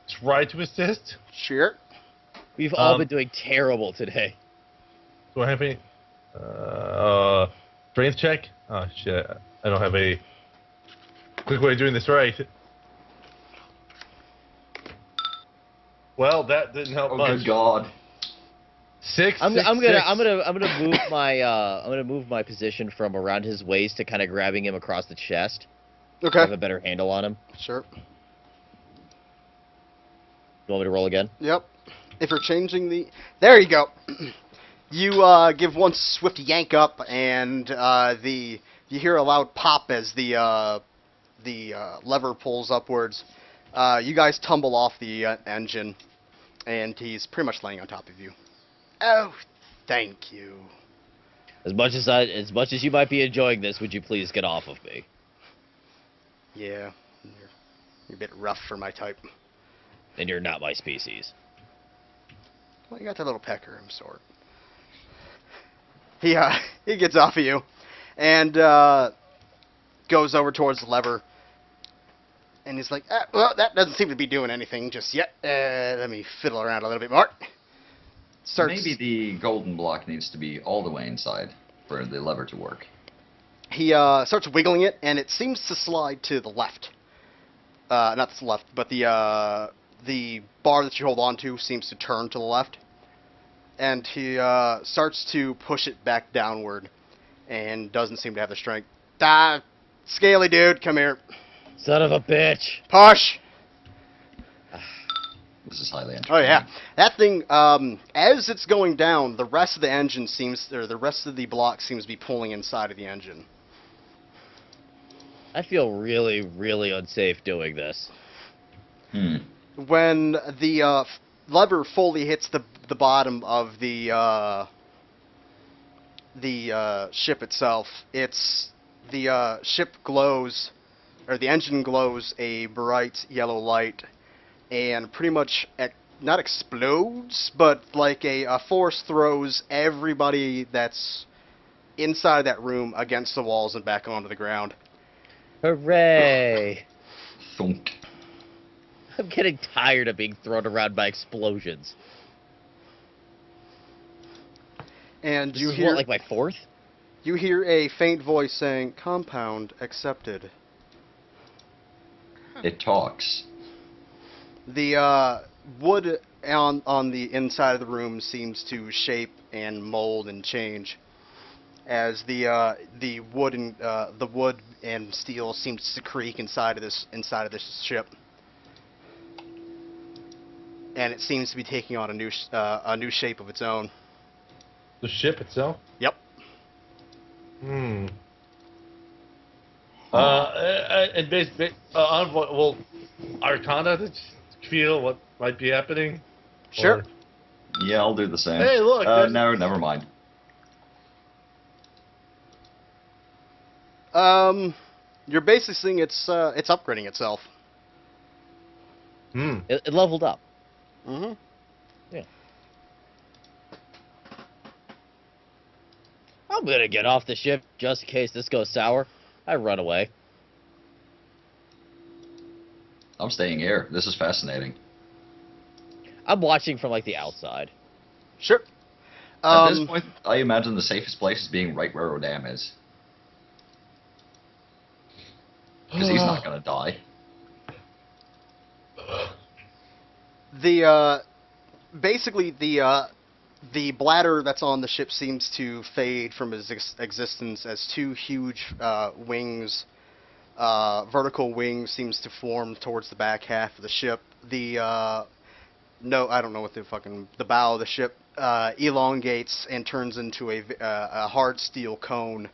try to assist. Sure. We've all been doing terrible today. Do I have any? Strength check? Oh shit! I don't have a quick way of doing this right. Well, that didn't help Oh much. good God. Six. I'm six, gonna move my position from around his waist to kind of grabbing him across the chest. Okay. Have a better handle on him. Sure. You want me to roll again? Yep. If you're changing the... There you go. You give one swift yank up, and you hear a loud pop as the lever pulls upwards. You guys tumble off the engine, and he's pretty much laying on top of you. Oh, thank you. As much as you might be enjoying this, would you please get off of me? Yeah, you're a bit rough for my type. And you're not my species. Well, you got that little pecker of sort. He gets off of you, and goes over towards the lever. And he's like, well, that doesn't seem to be doing anything just yet. Let me fiddle around a little bit more. Maybe the golden block needs to be all the way inside for the lever to work. He starts wiggling it, and it seems to slide to the left. Not to the left, but the bar that you hold on to seems to turn to the left. And he starts to push it back downward, and doesn't seem to have the strength. Scaly dude, come here. Son of a bitch! Push! This is highly Oh entertaining. yeah, that thing. As it's going down, the rest of the engine the rest of the block seems to be pulling inside of the engine. I feel really, really unsafe doing this. When the lever fully hits the bottom of the ship itself, the ship glows, or the engine glows a bright yellow light, and pretty much not explodes, but like a force throws everybody that's inside that room against the walls and back onto the ground. Hooray! Thunk. I'm getting tired of being thrown around by explosions. And This you is hear what, like my fourth? you hear a faint voice saying, "Compound accepted." It talks. The wood on the inside of the room seems to shape and mold and change as the wood and steel seems to creak inside of this ship, and it seems to be taking on a new shape of its own. The ship itself? Yep. And basically, well, Arcana to feel what might be happening? Sure. Or- Yeah, I'll do the same. Hey, look, there's- No, never mind. You're basically seeing it's upgrading itself. It leveled up. Mm-hmm. I'm gonna get off the ship just in case this goes sour. I run away. I'm staying here. This is fascinating. I'm watching from like the outside. Sure. At this point, I imagine the safest place is being right where Rodam is. Because he's not gonna die. Basically the bladder that's on the ship seems to fade from its existence as two huge wings, vertical wings, seems to form towards the back half of the ship. I don't know what the bow of the ship elongates and turns into a hard steel cone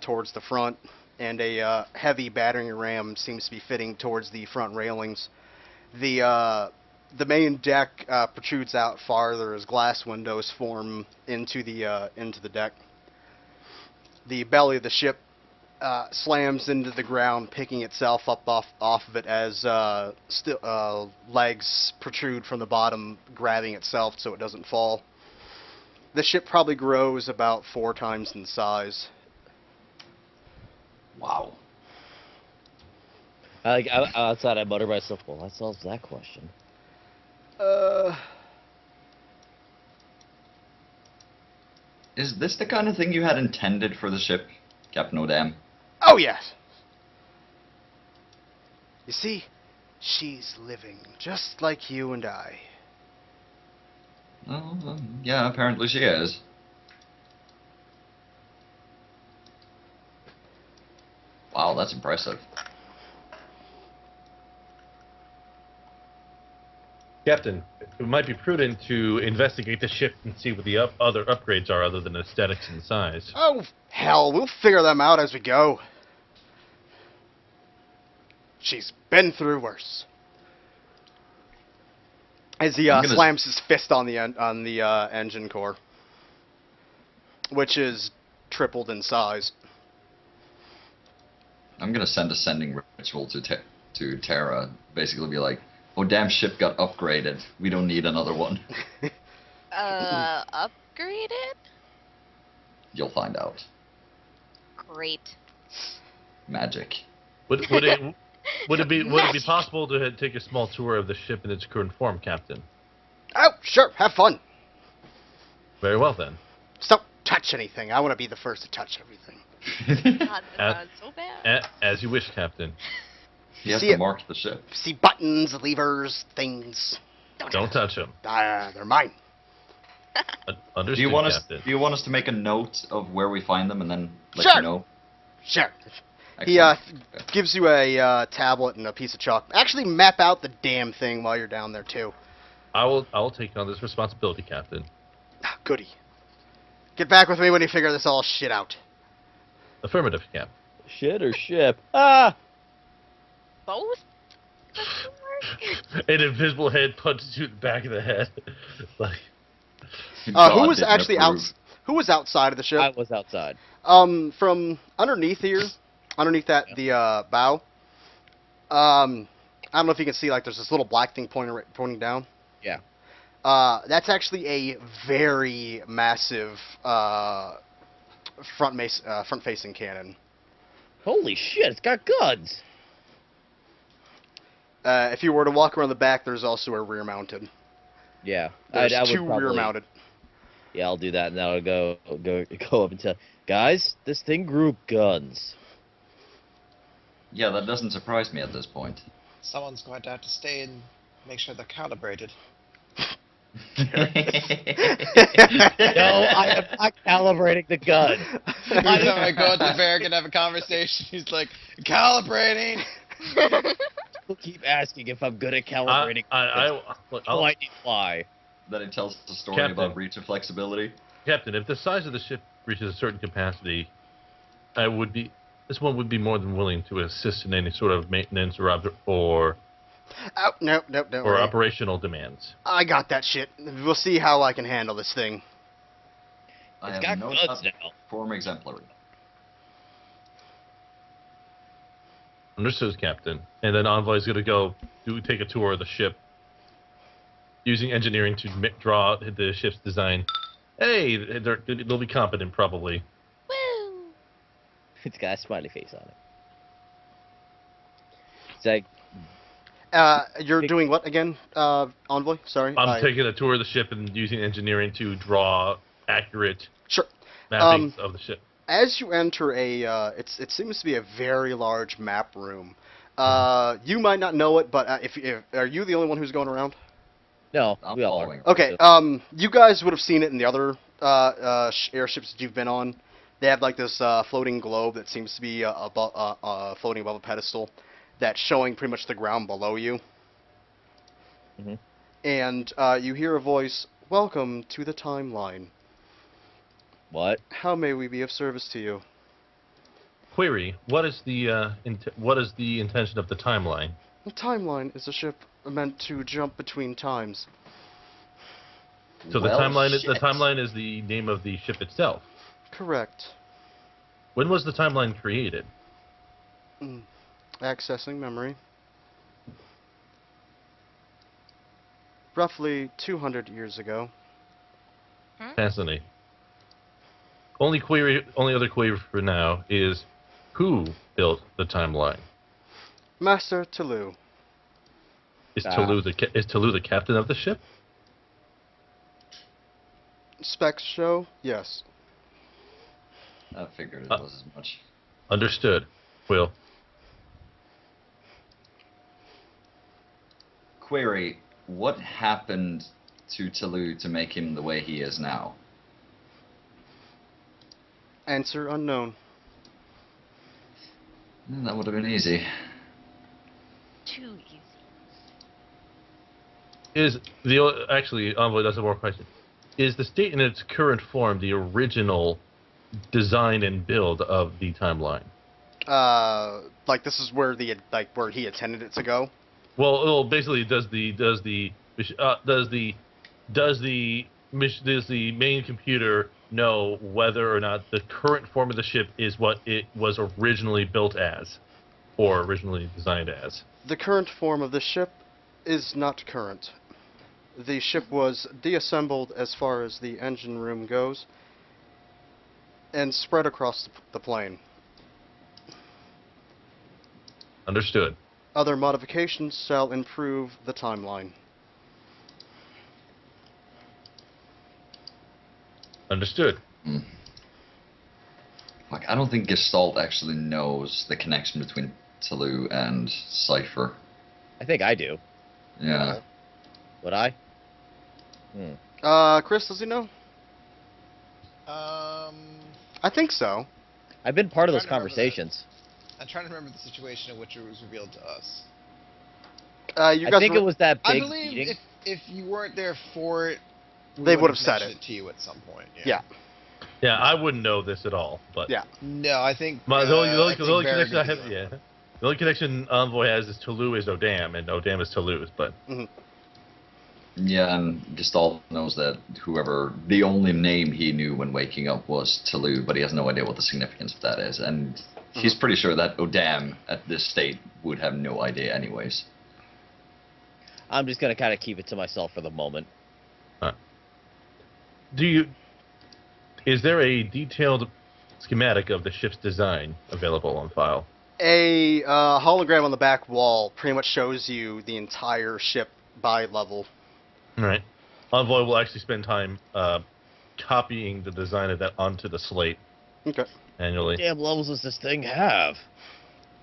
towards the front, and a heavy battering ram seems to be fitting towards the front railings. The main deck protrudes out farther as glass windows form into the deck. The belly of the ship slams into the ground, picking itself up off of it as legs protrude from the bottom, grabbing itself so it doesn't fall. The ship probably grows about 4 times in size. Wow. Outside, I mutter myself, well, that solves that question. Is this the kind of thing you had intended for the ship, Captain Odam? Oh, yes. You see, she's living just like you and I. Well, yeah, apparently she is. Wow, that's impressive. Captain, it might be prudent to investigate the ship and see what the other upgrades are other than aesthetics and size. Oh, hell, we'll figure them out as we go. She's been through worse. As he slams his fist on the engine core, which is tripled in size. I'm gonna send a sending ritual to Terra. Basically, be like, "Oh, damn, ship got upgraded. We don't need another one." Upgraded? You'll find out. Great. Magic. Would it be possible to take a small tour of the ship in its current form, Captain? Oh, sure, have fun. Very well then. Just don't touch anything. I want to be the first to touch everything. God, that sounds so bad. As you wish, Captain. He has See to it. mark the ship. See buttons, levers, things. Don't touch them. They're mine. Understood, Do you want us? Captain. Do you want us to make a note of where we find them and then let Sure. you know? Sure. Excellent. He gives you a tablet and a piece of chalk. Actually, map out the damn thing while you're down there too. I will take on this responsibility, Captain. Ah, goody. Get back with me when you figure this all shit out. Affirmative, Cap. Shit or ship? Ah! Both? An invisible head punches you in the back of the head. Like, Who God was didn't actually approve. Who was outside of the ship? I was outside. From underneath here, underneath the bow. I don't know if you can see, like, there's this little black thing pointing down. Yeah. That's actually a very massive front-facing cannon. Holy shit, it's got guns! If you were to walk around the back, there's also a rear-mounted. Yeah. There's I would two probably, rear-mounted. Yeah, I'll do that, and then I'll go up and tell guys, this thing grew guns. Yeah, that doesn't surprise me at this point. Someone's going to have to stay in Make sure they're calibrated. No, I am not calibrating the gun. Every time I go to Varric and have a conversation, he's like, calibrating! People keep asking if I'm good at calibrating. Look, Oh, I need fly. That it tells the story Captain. about breach of flexibility. Captain, if the size of the ship reaches a certain capacity, this one would be more than willing to assist in any sort of maintenance or Oh, nope, don't worry. operational demands. I got that shit. We'll see how I can handle this thing. I It's have got no guns doubt. now. Form exemplary. Understood, Captain. And then Envoy's going to take a tour of the ship, using engineering to draw the ship's design. Hey, they'll be competent, probably. Woo! It's got a smiley face on it. It's like, You're doing what again, Envoy? Sorry. I'm taking a tour of the ship and using engineering to draw accurate Sure. mappings of the ship. As you enter it seems to be a very large map room. You might not know it, but if are you the only one who's going around? no, I'm we all are. following. Okay. You guys would have seen it in the other airships that you've been on. They have like this floating globe that seems to be floating above a pedestal, that's showing pretty much the ground below you. Mhm. And you hear a voice. Welcome to the timeline. What? How may we be of service to you? Query: what is the intention of the timeline? The timeline is a ship meant to jump between times. So Well, the shit. timeline is the name of the ship itself. Correct. When was the timeline created? Accessing memory. Roughly 200 years ago. Fascinating. Only other query for now is who built the timeline? Master Toulouse. Is Toulouse the captain of the ship? Specs show, yes. I figured it was as much. Understood. Will. Query: what happened to Toulouse to make him the way he is now? Answer unknown. That would have been easy. Too easy. Actually, Envoy does have more question. Is the state in its current form the original design and build of the timeline? Like this is where where he intended it to go. Well, basically, does the main computer know whether or not the current form of the ship is what it was originally built as, or originally designed as? The current form of the ship is not current. The ship was deassembled as far as the engine room goes and spread across the plane. Understood. Other modifications shall improve the timeline. Understood. Like, I don't think Gestalt actually knows the connection between Toulouse and Cypher. I think I do. Yeah. Would I? Chris, does he know? I think so. I've been part of those Trying to remember conversations. I'm trying to remember the situation in which it was revealed to us. You I guys think were- it was that I big believe meeting. if you weren't there for it, we They would would've said mentioned it. to you at some point. Yeah. Yeah, I wouldn't know this at all, but Yeah. No, I think the only I think connection I Varric have, is- yeah, the only connection Envoy has is Toulouse is Odam, and Odam is Toulouse. But Yeah, and Gestalt knows that the only name he knew when waking up was Toulouse, but he has no idea what the significance of that is. And he's pretty sure that Odam at this state would have no idea anyways. I'm just gonna kind of keep it to myself for the moment. is there a detailed schematic of the ship's design available on file? A hologram on the back wall pretty much shows you the entire ship by level. All right. Envoy will actually spend time copying the design of that onto the slate Okay. annually. Damn levels does this thing have?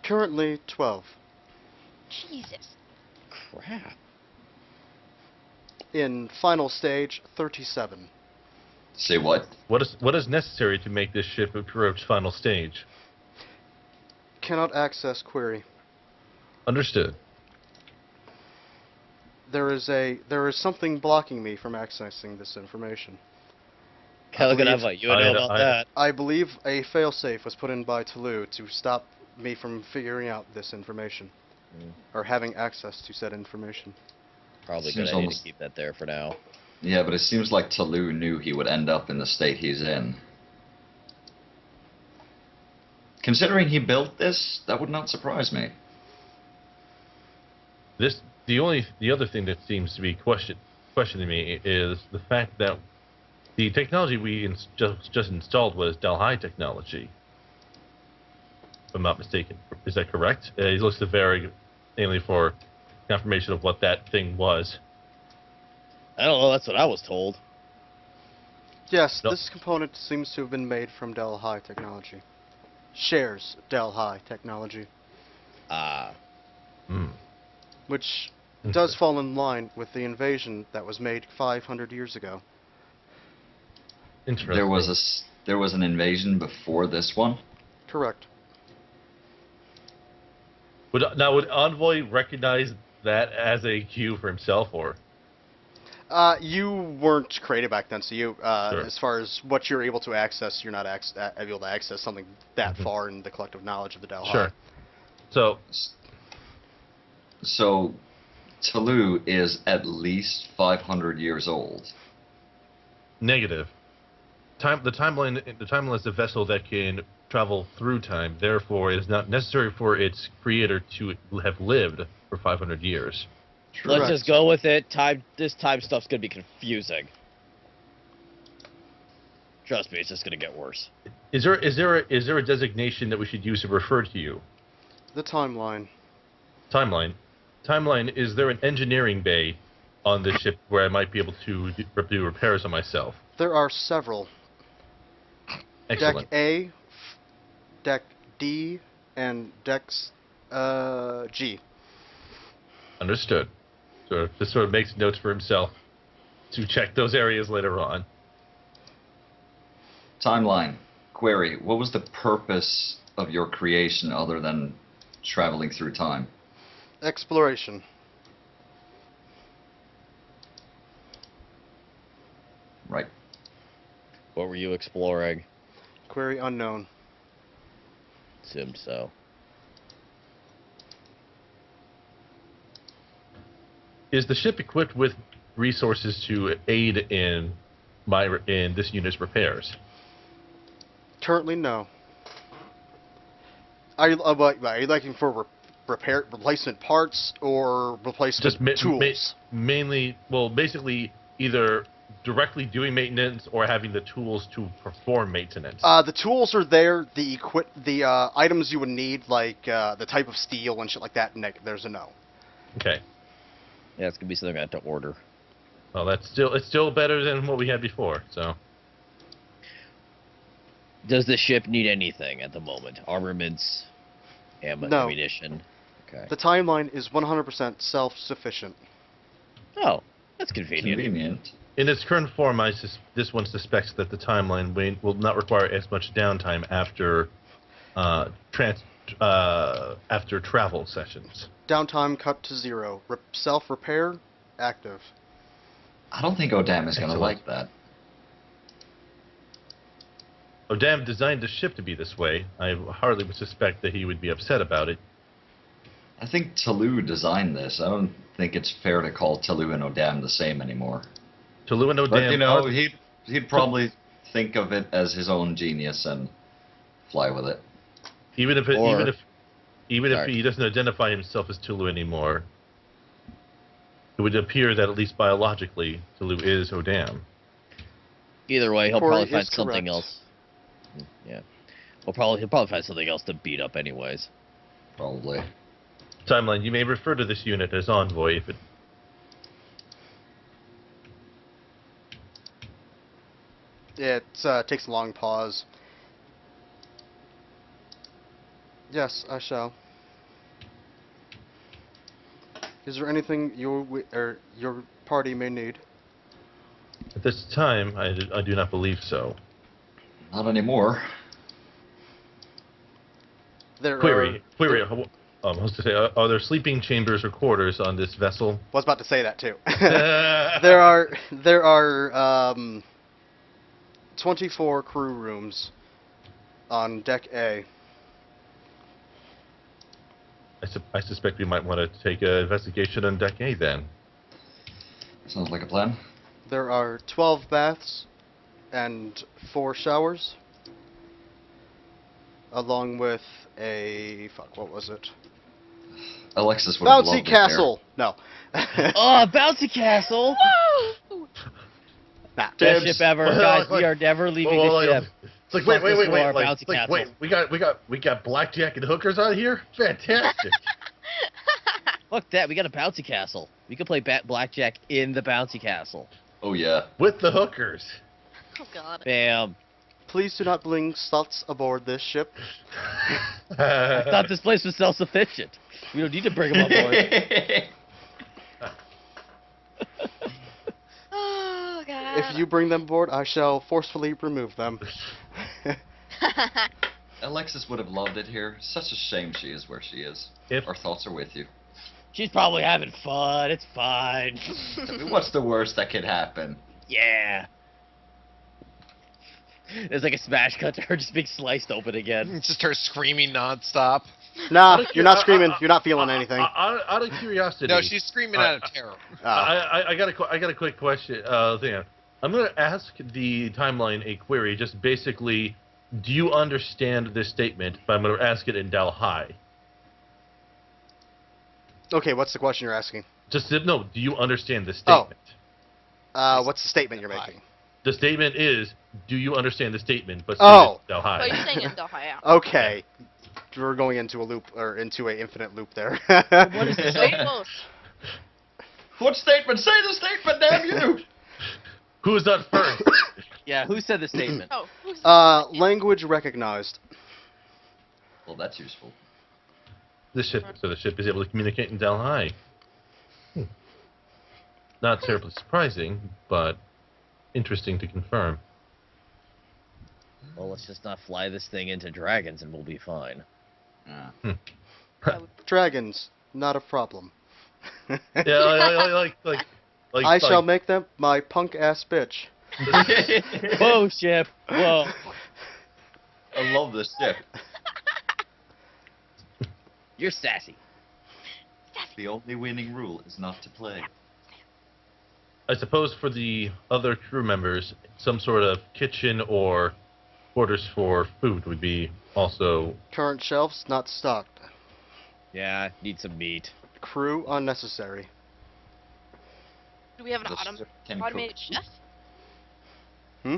Currently 12. Jesus. Crap. In final stage 37. Say what? What is necessary to make this ship approach final stage? Cannot access query. Understood. There is something blocking me from accessing this information. Hell, good believe- have you know about that. I believe a failsafe was put in by Toulouse to stop me from figuring out this information. Or having access to said information. Probably Seems good idea almost- to keep that there for now. Yeah, but it seems like Talou knew he would end up in the state he's in. Considering he built this, that would not surprise me. The other thing that seems to be questioning me is the fact that the technology we just installed was Delhi technology. If I'm not mistaken, is that correct? He looks to vary mainly for confirmation of what that thing was. I don't know. That's what I was told. Yes, No. this component seems to have been made from Delhi technology. Shares Delhi technology, Ah. Hmm. which does fall in line with the invasion that was made 500 years ago. Interesting. There was an invasion before this one. Correct. Would Envoy recognize that as a cue for himself, or You weren't created back then, so you, Sure. as far as what you're able to access, you're not able to access something that Mhm. far in the collective knowledge of the Delhi. sure? So So, Talou is at least 500 years old. negative. The timeline is a vessel that can travel through time. Therefore, it is not necessary for its creator to have lived for 500 years. Let's Correct. just go with it. This time stuff's gonna be confusing. Trust me, it's just gonna get worse. Is there a designation that we should use to refer to you? The timeline. Timeline. Timeline. Is there an engineering bay on this ship where I might be able to do repairs on myself? There are several. Excellent. Deck A, Deck D, and Decks G. Understood. So this sort of makes notes for himself to check those areas later on. Timeline. Query. What was the purpose of your creation other than traveling through time? Exploration. Right. What were you exploring? Query unknown. Assumed so. Is the ship equipped with resources to aid in this unit's repairs? Currently, no. Are you looking for replacement parts or replacement tools? Mainly, well, basically either directly doing maintenance or having the tools to perform maintenance. The tools are there. The items you would need, like the type of steel and shit like that, there's a no. Okay. Yeah, it's gonna be something I have to order. Well, it's still better than what we had before. So Does the ship need anything at the moment? Armaments, No. ammunition. Okay. The timeline is 100% self-sufficient. Oh, that's convenient. Convenient. in its current form, this one suspects that the timeline will not require as much downtime after after travel sessions. Downtime cut to 0. Self-repair active. I don't think Odam is going to Excellent. like that. Odam designed the ship to be this way. I hardly would suspect that he would be upset about it. I think Talou designed this. I don't think it's fair to call Talou and Odam the same anymore. Talou and Odam, But, you know, are- he'd probably think of it as his own genius and fly with it. even if Or- Sorry. he doesn't identify himself as Tulu anymore, it would appear that at least biologically, Tulu is Odam. Either way, he'll Corey probably find is something correct. else. Yeah. He'll probably find something else to beat up anyways. Probably. Timeline, you may refer to this unit as Envoy if it... It takes a long pause. Yes, I shall. Is there anything you're party may need. At this time, I do not believe so. Not anymore. There Query. There, I was going to say, are there sleeping chambers or quarters on this vessel? was about to say that too. There are 24 crew rooms on deck A. I suspect we might want to take an investigation on deck A then. Sounds like a plan. There are 12 baths and 4 showers, along with a what was it? Alexis would have Bouncy loved it castle. No. Oh, bouncy castle! Nah. Best Dibs. ship ever, guys. We are never leaving the ship. It's like Fuck wait, this war, like, bouncy it's like, castle. wait, we got blackjack and hookers on here. Fantastic. Fuck that. We got a bouncy castle. We could play blackjack in the bouncy castle. Oh yeah. With the hookers. Oh god. Bam. Please do not bring sluts aboard this ship. I thought this place was self-sufficient. We don't need to bring them on board. Oh god. If you bring them aboard, I shall forcefully remove them. Alexis would have loved it here. Such a shame she is where she is. If- Our thoughts are with you. She's probably having fun. It's fine. What's the worst that could happen? Yeah. There's like a smash cut to her just being sliced open again. It's just her screaming nonstop. Nah, you're not screaming. You're not feeling anything. Out of curiosity. No, she's screaming out of terror. I got a quick question. Thing. I'm going to ask the timeline a query. Just basically, do you understand this statement? But I'm going to ask it in Dalhai. Okay, what's the question you're asking? Just no. Do you understand this Oh. statement? What's the statement you're making? The statement is, do you understand the statement? But Oh. Oh, Dalhai. you're saying in Doha, yeah. Okay. We're going into a loop, or into a infinite loop there. What is this? So close. What statement? Say the statement, damn you! Who's up first? Yeah, who said the statement? Oh, who's Language recognized. Well, that's useful. The ship is able to communicate in Dalhai. Not terribly surprising, but interesting to confirm. Well, let's just not fly this thing into dragons and we'll be fine. Yeah. Dragons, not a problem. Yeah, I shall make them my punk ass bitch. Whoa, ship. Whoa. I love this ship. You're sassy. The only winning rule is not to play. I suppose for the other crew members, some sort of kitchen or quarters for food would be also. Current shelves not stocked. Yeah, need some meat. Crew unnecessary. Do we have an This ship can automated cook. chef? Hmm?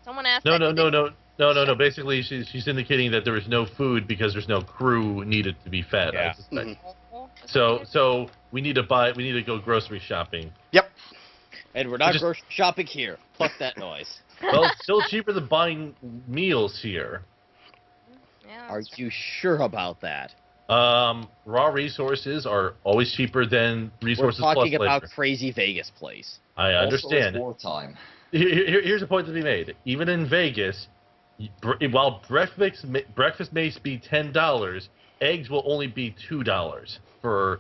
Someone asked. No. that. Basically, she's indicating that there is no food because there's no crew needed to be fed. Yeah. I suspect. Mhm. Oh, that's weird. So we need to buy. We need to go grocery shopping. Yep. And we're not Just- grocery shopping here. Fuck that noise. Well, it's still cheaper than buying meals here. Yeah, Are that's you sure about that? Raw resources are always cheaper than resources We're talking plus about labor. Crazy Vegas place. I Also, understand. it's wartime. Here's a point to be made. Even in Vegas, while breakfast may be $10, eggs will only be $2 for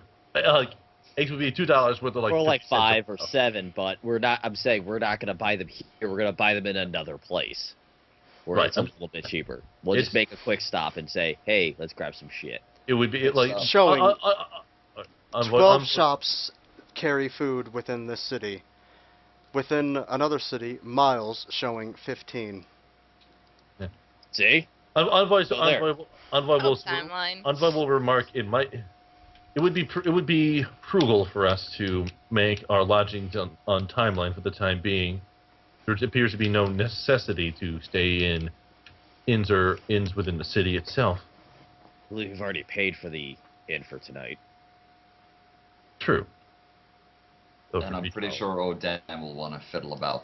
eggs would be $2 worth of like. Or like 50 cents $5 or of- $7, but we're not. I'm saying we're not going to buy them here. We're going to buy them in another place where Right, it's a little bit cheaper. We'll just it's- make a quick stop and say, "Hey, let's grab some shit." It would be like Showing I'm- 12 I'm- shops carry food within this city. Within another city, miles showing 15. See? Envoy So there. Oh, timeline. will remark it would be frugal for us to make our lodgings on timeline for the time being. There appears to be no necessity to stay in inns within the city itself. I believe we've already paid for the inn for tonight. True. Though And for I'm me- pretty sure Odin will want to fiddle about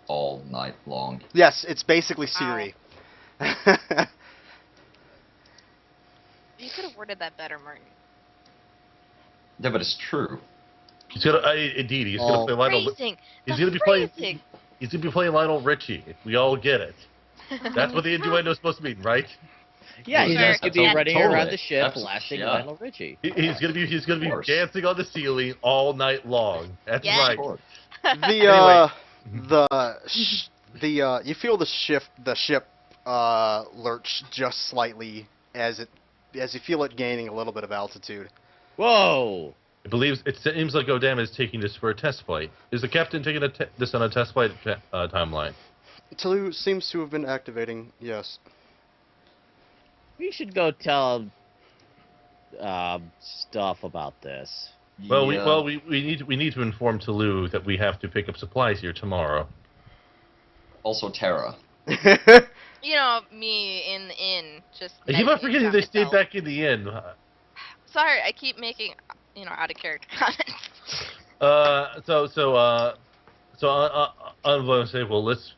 all night long. Yes, it's basically Siri. You could have worded that better, Martin. Yeah, but it's true. He's gonna indeed. He's gonna play Lionel. Phrasing. He's The gonna be playing. phrasing. He's gonna be playing Lionel Richie. We all get it. That's what the innuendo is supposed to mean, right? Yeah, he's Sure. just gonna be Yeah. running Totally. around the ship, That's- blasting yeah. Lionel Richie. He's gonna be course. dancing on the ceiling all night long. That's Yes. right. Of course. You feel the ship lurch just slightly as you feel it gaining a little bit of altitude. Whoa! It seems like Odam is taking this for a test flight. Is the captain taking this on a test flight timeline? Tulu seems to have been activating. Yes. We should go tell stuff about this. Well, Yeah. we need to inform Toulouse that we have to pick up supplies here tomorrow. Also Terra. You know, me in the inn, just... I keep on mentioning forgetting they stayed myself. back in the inn. Sorry, I keep making, out of character comments. I'm going to say, well, let's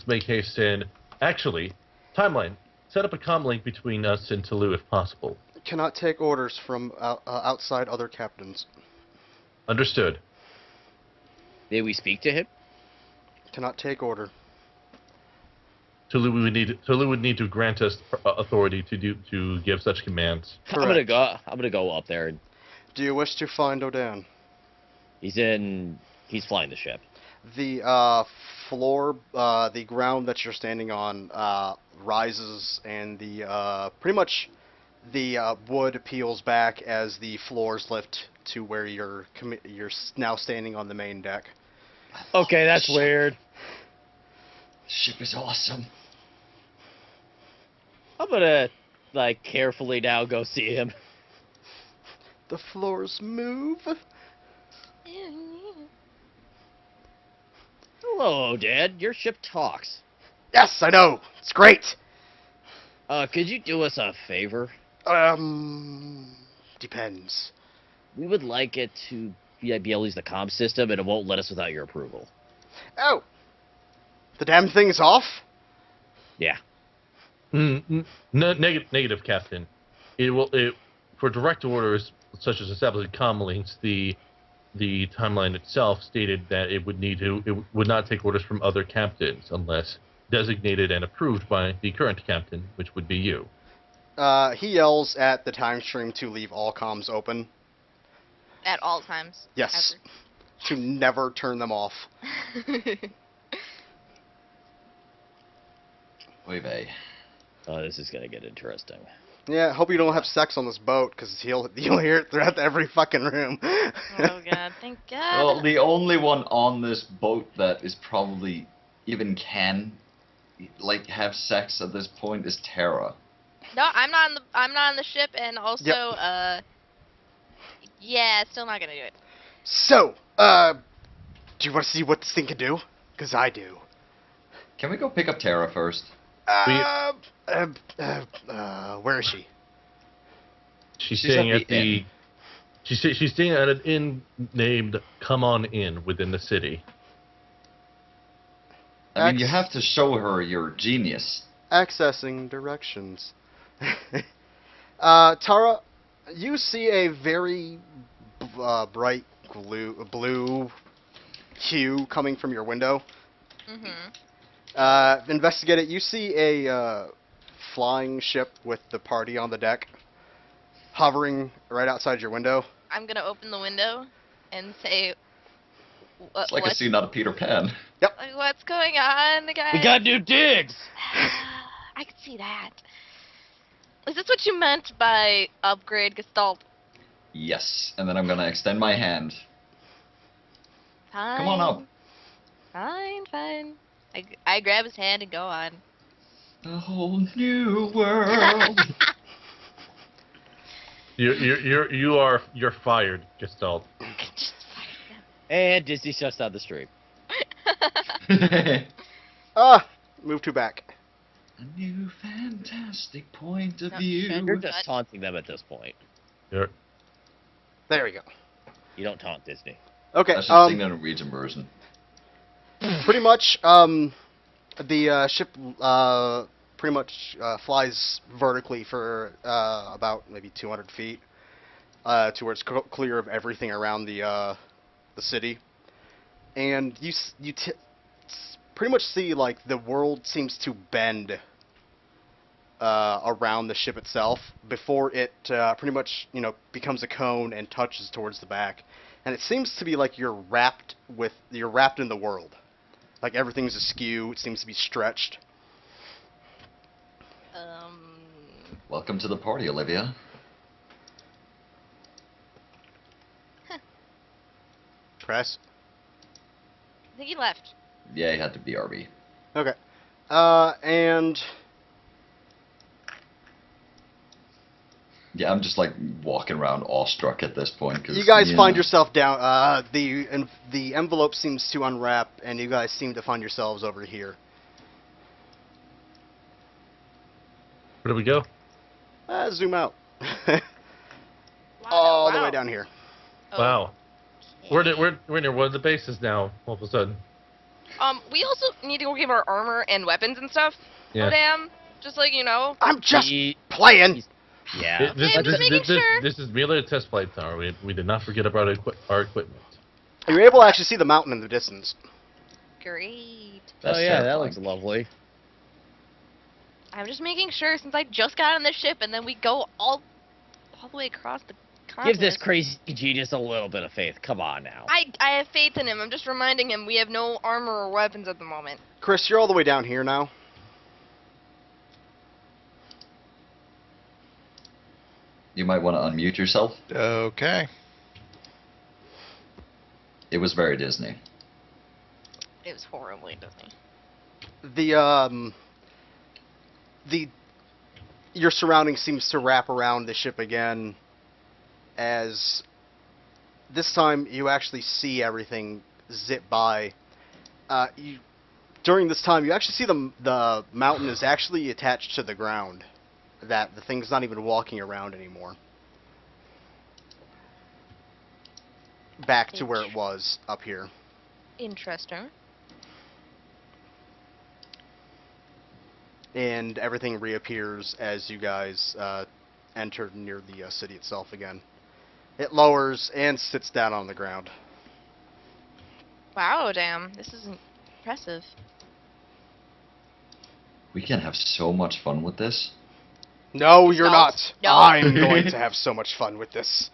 make haste and actually, timeline. Set up a comm link between us and Toulouse if possible. Cannot take orders from outside other captains. Understood. May we speak to him? Cannot take order. Toulouse would need to grant us authority to give such commands. Correct. I'm gonna go up there. And Do you wish to find Odan? he's flying the ship. The the ground that you're standing on rises, and pretty much the wood peels back as the floors lift to where you're now standing on the main deck. Okay, that's weird. Ship is awesome. I'm gonna carefully now go see him. The floors move. Hello, Dad. Your ship talks. Yes, I know. It's great. Could you do us a favor? Depends. We would like it to be able to use the comm system, and it won't let us without your approval. Oh, the damn thing's off. Yeah. Negative, Captain. For direct orders such as establishing comm links, the timeline itself stated that it would not take orders from other captains unless designated and approved by the current captain, which would be you. He yells at the time stream to leave all comms open. At all times. Yes. To never turn them off. Oy vey. Oh, this is gonna get interesting. Yeah, hope you don't have sex on this boat, because you'll hear it throughout every fucking room. Oh god, thank god. Well, the only one on this boat that is probably even can have sex at this point is Terra. No, I'm not on the ship, and also, yeah, still not gonna do it. So, do you want to see what this thing can do? Because I do. Can we go pick up Terra first? Where is she? She's She's staying at at the the. inn. She's staying at an inn named Come On Inn within the city. I mean, you have to show her your genius. Accessing directions. Tara, you see a very bright blue hue coming from your window. Mm-hmm. Investigate it. You see a flying ship with the party on the deck, hovering right outside your window. I'm gonna open the window and say, It's like a scene out of Peter Pan. What's going on, guys? We got new digs. I can see that. Is this what you meant by upgrade Gestalt? Yes, and then I'm gonna extend my hand. Fine. Come on up. Fine. I grab his hand and go on. A whole new world. You're fired, Gestalt. Just fire And Disney shuts down the stream. Move to back. A new fantastic point of No, view. You're just taunting them at this point. There we go. You don't taunt Disney. Okay. I should sing the Norwegian version. Pretty much, the ship pretty much flies vertically for about maybe 200 feet to where it's clear of everything around the the city, and pretty much see like the world seems to bend around the ship itself before it pretty much becomes a cone and touches towards the back, and it seems to be like you're wrapped in the world, like everything's askew. It seems to be stretched. Welcome to the party, Olivia. Press. I think he left. Yeah, he had to be RB. Okay. And Yeah, I'm just like walking around awestruck at this point. Cause, you guys find yourself down. The envelope seems to unwrap, and you guys seem to find yourselves over here. Where do we go? Zoom out. Wow, All the wow. way down here. Oh, Wow. okay. We're near one of the bases now. All of a sudden. We also need to go give our armor and weapons and stuff. Yeah. Oh damn! Just like I'm just He- playing. Yeah. Yeah, just making sure. This is merely a test flight, Tower. We did not forget about our equipment. You're able to actually see the mountain in the distance. Great. That's Oh yeah, that terrifying. looks lovely. I'm just making sure since I just got on the ship and then we go all the way across the Give continent. this crazy genius a little bit of faith. Come on now. I have faith in him. I'm just reminding him we have no armor or weapons at the moment. Chris, you're all the way down here now. You might want to unmute yourself. Okay. It was very Disney. It was horribly Disney. Your surroundings seems to wrap around the ship again, as this time you actually see everything zip by. During this time, you actually see the mountain is actually attached to the ground. That the thing's not even walking around anymore. Back to where it was up here. Interesting. And everything reappears as you guys enter near the city itself again. It lowers and sits down on the ground. Wow, damn. This is impressive. We can have so much fun with this. No, you're No. not. No. I'm going to have so much fun with this.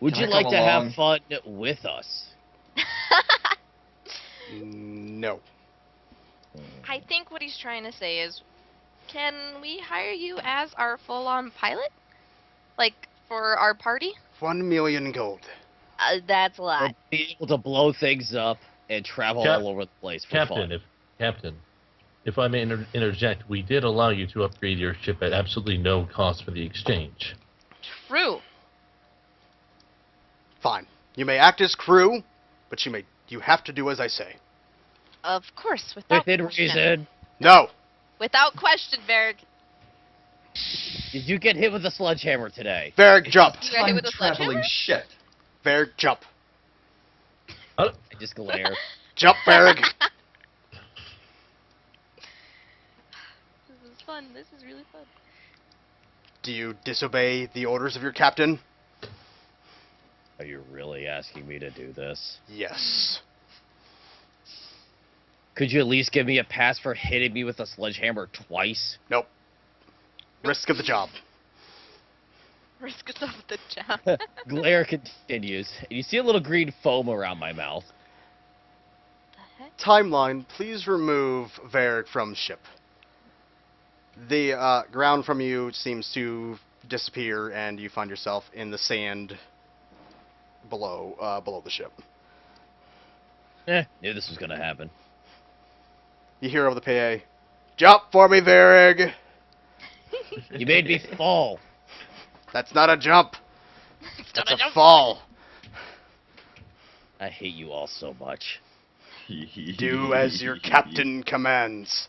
Would Can you I like come to along? have fun with us? No. I think what he's trying to say is, can we hire you as our full-on pilot? Like, for our party? 1 million gold. That's a lot. We'll be able to blow things up and travel Cap- all over the place for Captain, fun. if I may interject, we did allow you to upgrade your ship at absolutely no cost for the exchange. True. Fine. You may act as crew, but you have to do as I say. Of course, without Within question. reason. No. Without question, Varric. Did you get hit with a sledgehammer today? Varric, jump. You got hit with a Time-traveling sledgehammer? shit. Varric, jump. I just glare. Jump, Varric. This is fun. This is really fun. Do you disobey the orders of your captain? Are you really asking me to do this? Yes. Could you at least give me a pass for hitting me with a sledgehammer twice? Nope. Risk of the job. Risk of the job. Glare continues, and you see a little green foam around my mouth. The heck? Timeline, please remove Varric from ship. The ground from you seems to disappear, and you find yourself in the sand below the ship. Knew this was gonna happen. You hear over the PA, "Jump for me, Varric." You made me fall. That's not a jump. It's That's not a a jump. fall. I hate you all so much. Do as your captain commands.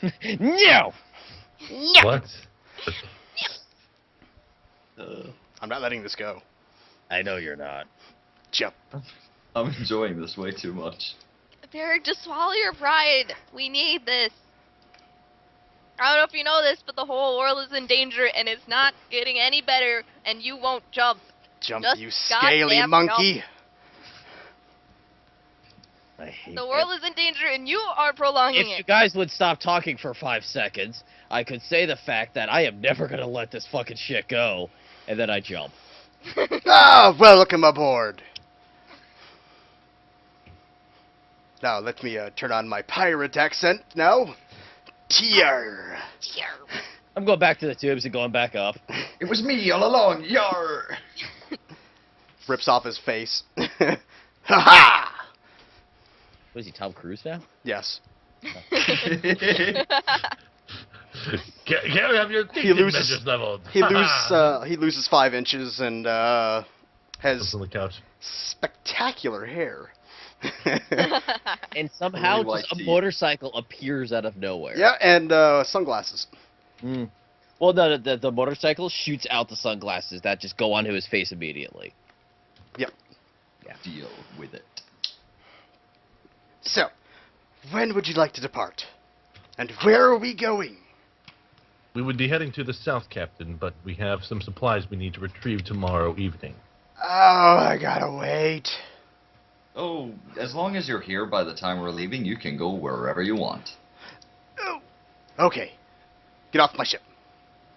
No! Yeah. What? I'm not letting this go. I know you're not. Jump. I'm enjoying this way too much. Varric, just swallow your pride. We need this. I don't know if you know this, but the whole world is in danger, and it's not getting any better, and you won't jump. Jump, Just you scaly goddamn monkey. I hate The world is in danger, and you are prolonging If you it. guys would stop talking for 5 seconds, I could say the fact that I am never gonna let this fucking shit go, and then I jump. Ah, welcome aboard. Now let me turn on my pirate accent now. Tier. I'm going back to the tubes and going back up. It was me all along, yar! Rips off his face. Ha ha! What is he, Tom Cruise now? Yes. Can't have your He thinking loses- measures leveled. He loses 5 inches and Sits has on the couch. spectacular hair. And somehow Really just a white teeth. motorcycle appears out of nowhere. Yeah, and sunglasses. Mm. Well, no, the motorcycle shoots out the sunglasses that just go onto his face immediately. Deal with it. So, when would you like to depart? And where are we going? We would be heading to the south, Captain, but we have some supplies we need to retrieve tomorrow evening. Oh, I gotta wait. Oh, as long as you're here by the time we're leaving, you can go wherever you want. Oh. Okay. Get off my ship.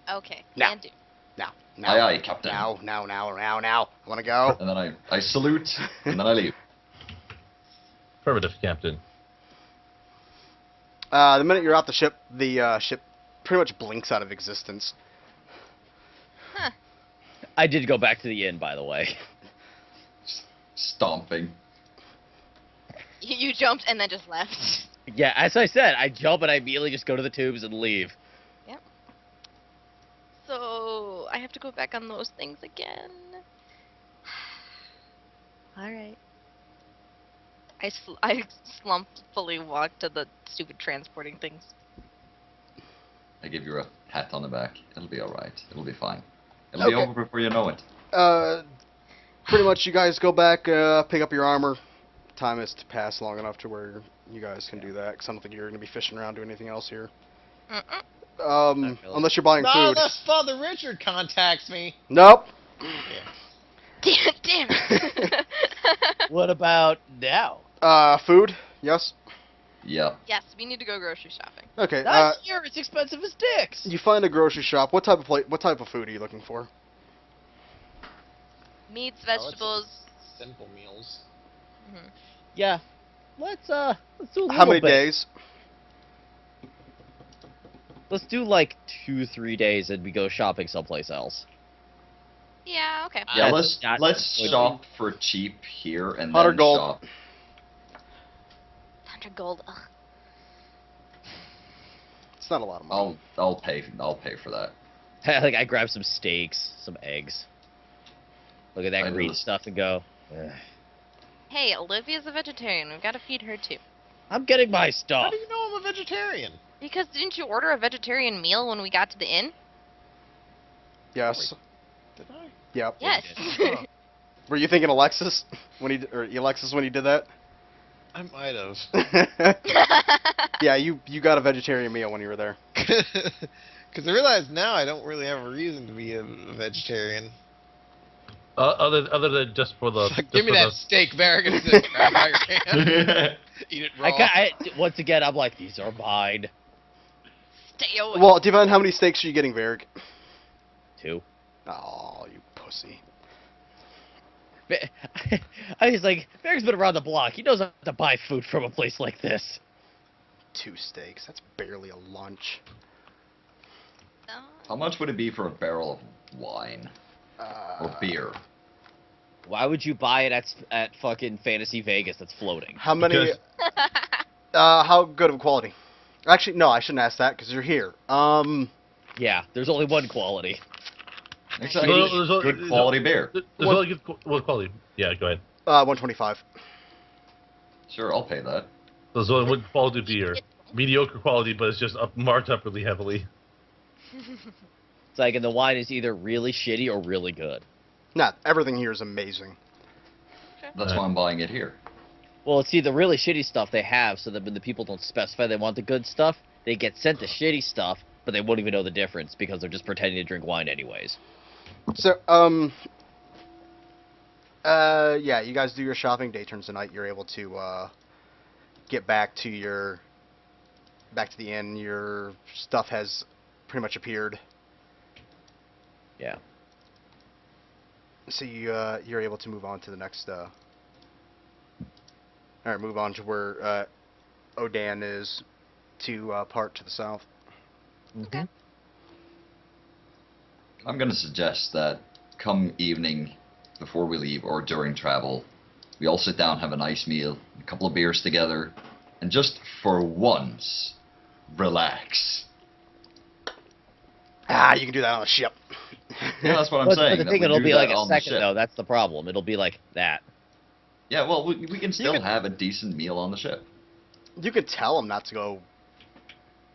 Okay, Now. can do. Now. Aye, aye, Captain. Now. I wanna go. And then I salute, and then I leave. Affirmative, Captain. The minute you're off the ship pretty much blinks out of existence. I did go back to the inn, by the way. Stomping. You jumped and then just left. Yeah, as I said, I jump and I immediately just go to the tubes and leave. So I have to go back on those things again. All right. I slumpfully walked to the stupid transporting things. I give you a pat on the back. It'll be alright. It'll be fine. It'll be Okay. over before you know it. Pretty much you guys go back, pick up your armor. Time has to pass long enough to where you guys can do that, because I don't think you're going to be fishing around doing anything else here. Mm-mm. really. Unless you're buying No, food. unless Father Richard contacts me. Nope. Damn it. What about now? Food? Yes? Yeah. Yes, we need to go grocery shopping. Okay, Not here, it's expensive as dicks. you find a grocery shop. What type of food are you looking for? Meats, Oh, it's vegetables. Simple meals. Yeah, let's do a little How many bit. days? Let's do like 2-3 days and we go shopping someplace else. Yeah, okay. Yeah, That's not- let's shop for cheap here and 100 then gold. shop. 100 gold. Ugh. It's not a lot of money. I'll pay for that. Like I grab some steaks, some eggs. Look at I that do green this. stuff and go. "Ugh, Hey, Olivia's a vegetarian. We've got to feed her too. I'm getting my How stuff. do you know I'm a vegetarian? Because didn't you order a vegetarian meal when we got to the inn? Yes. Did I? Yep. Yes. Oh, Were you thinking Alexis when he Alexis when he did that? I might have. Yeah, you got a vegetarian meal when you were there. Because I realize now I don't really have a reason to be a vegetarian. Other than just for the. Like, give me that steak, Barrick, and just grab out your hand. Eat it raw. Once again, I'm like, these are mine. Stay away. Well, depending on how many steaks are you getting, Varric? 2. Oh, you pussy. I was like, Barrick's been around the block. He knows how to buy food from a place like this. 2 steaks. That's barely a lunch. No. How much would it be for a barrel of wine or beer? Why would you buy it at fucking Fantasy Vegas that's floating? How many? Because- How good of a quality? Actually, no, I shouldn't ask that because you're here. Yeah, there's only one quality. Exactly. Well, there's Good quality beer. There's What- only good quality. Yeah, go ahead. 125. Sure, I'll pay that. There's only one quality beer. Mediocre quality, but it's just marked up really heavily. It's like, and the wine is either really shitty or really good. Nah, everything here is amazing. That's why I'm buying it here. Well, see, the really shitty stuff they have, so that when the people don't specify they want the good stuff, they get sent the shitty stuff, but they won't even know the difference because they're just pretending to drink wine anyways. So, yeah, you guys do your shopping. Day turns to night. You're able to get back to the inn, your stuff has pretty much appeared. Yeah. So you're able to move on to the next. Move on to where Odan is, to part to the south. Okay. I'm going to suggest that come evening, before we leave or during travel, we all sit down, have a nice meal, a couple of beers together, and just for once, relax. You can do that on a ship. Yeah, that's what I'm But saying. the that thing, we it'll do be that like a on the second ship. though. That's the problem. It'll be like that. Yeah, well, we can still have a decent meal on the ship. You can tell them not to go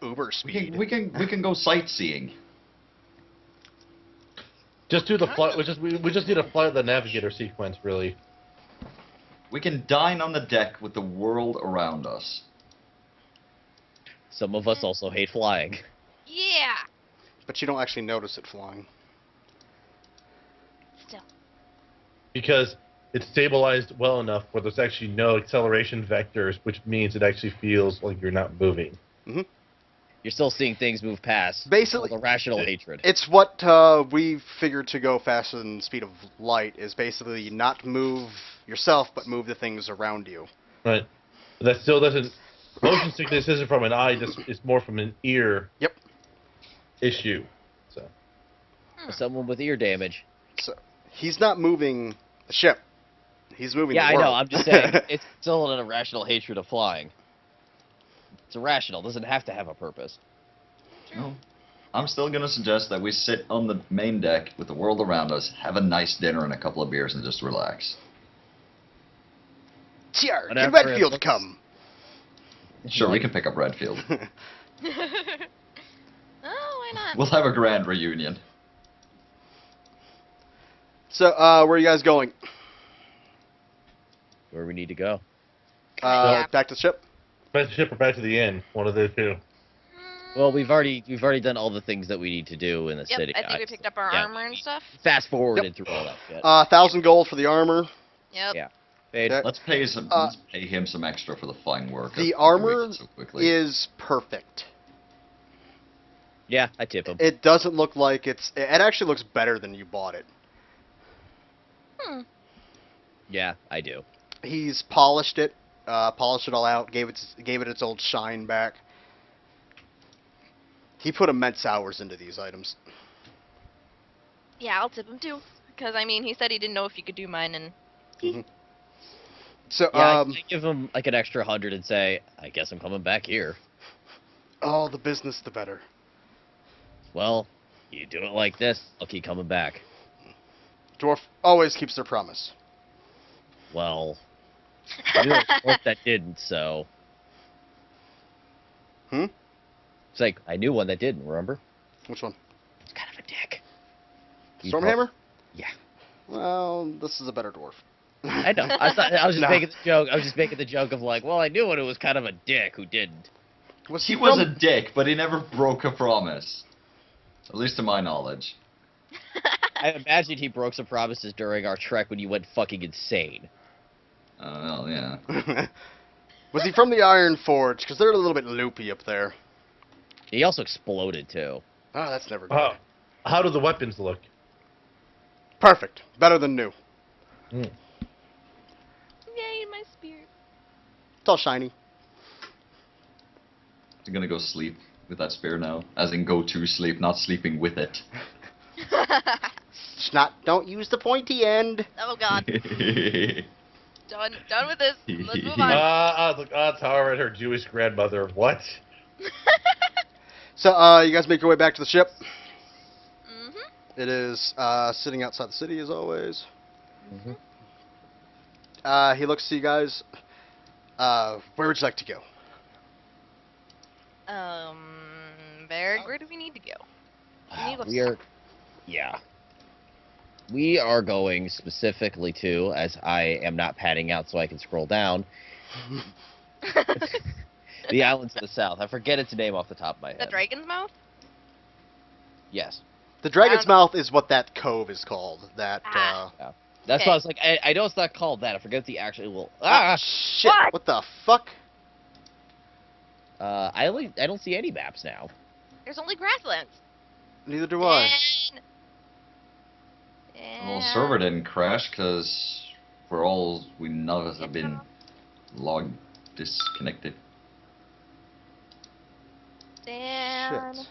uber speed. We can go sightseeing. Just do the flight. We just need to fly the navigator sequence, really. We can dine on the deck with the world around us. Some of us also hate flying. Yeah. But you don't actually notice it flying. Still. Because it's stabilized well enough where there's actually no acceleration vectors, which means it actually feels like you're not moving. You're still seeing things move past. Basically, the rational hatred. It's what we figured to go faster than the speed of light is basically not move yourself, but move the things around you. Right. But that still doesn't. Motion sickness isn't from an eye; it's more from an ear. Yep. Issue. So. Someone with ear damage. So he's not moving the ship. He's moving. Yeah, the I know. world. I'm just saying, it's still an irrational hatred of flying. It's irrational. It doesn't have to have a purpose. No. I'm still going to suggest that we sit on the main deck with the world around us, have a nice dinner and a couple of beers, and just relax. Tiar, can Whatever it Redfield looks- come? Sure, we can pick up Redfield. Oh, why not? We'll have a grand reunion. So, where are you guys going? Where we need to go. Yeah. Back to the ship? Back to the ship or back to the inn. One of the two. Well, we've already done all the things that we need to do in the Yep, city. I think we picked up our yeah. armor and stuff. Fast forwarded through all that shit. 1,000 gold for the armor. Yep. Yeah. Paid. Okay. Let's pay him some extra for the fine work. The of armor doing it so quickly. is perfect. Yeah, I tip him. It doesn't look like it actually looks better than you bought it. Hmm. Yeah, I do. He's polished it all out, gave it its old shine back. He put immense hours into these items. Yeah, I'll tip him too. Because, I mean, he said he didn't know if you could do mine, and So, Yeah, I give him like an extra 100 and say, I guess I'm coming back here. oh, the business, the better. Well, you do it like this, I'll keep coming back. Dwarf always keeps their promise. Well, I knew a dwarf that didn't, so. Hmm? It's like, I knew one that didn't, remember? Which one? It's kind of a dick. Stormhammer? Yeah. Well, this is a better dwarf. I know. I was just Nah. making the joke. I was just making the joke of like, well, I knew one who was kind of a dick who didn't. Was He he was from- a dick, but he never broke a promise. At least to my knowledge. I imagine he broke some promises during our trek when you went fucking insane. Well, yeah. Was he from the Iron Forge? Because they're a little bit loopy up there. He also exploded too. Oh, that's never good. How do the weapons look? Perfect. Better than new. Mm. yay, my spear. It's all shiny. I'm gonna go sleep with that spear now. As in go to sleep, not sleeping with it. Don't use the pointy end. Oh god, done with this. Let's move on. Tara and her Jewish grandmother. What? So, you guys make your way back to the ship. Mm-hmm. It is sitting outside the city as always. He looks to you guys. Where would you like to go? Varric, where do we need to go? We need to go We are, yeah. We are going specifically to, as I am not padding out so I can scroll down, the islands to the south. I forget its name off the top of my head. The Dragon's Mouth? Yes. The Dragon's Um, Mouth is what that cove is called. That, That's Okay. why I was like, I know it's not called that. I forget the actual. shit. What? What the fuck? I don't see any maps now. There's only grasslands. Neither do I. Well, the server didn't crash because we none of us have been logged disconnected. Dan. Shit.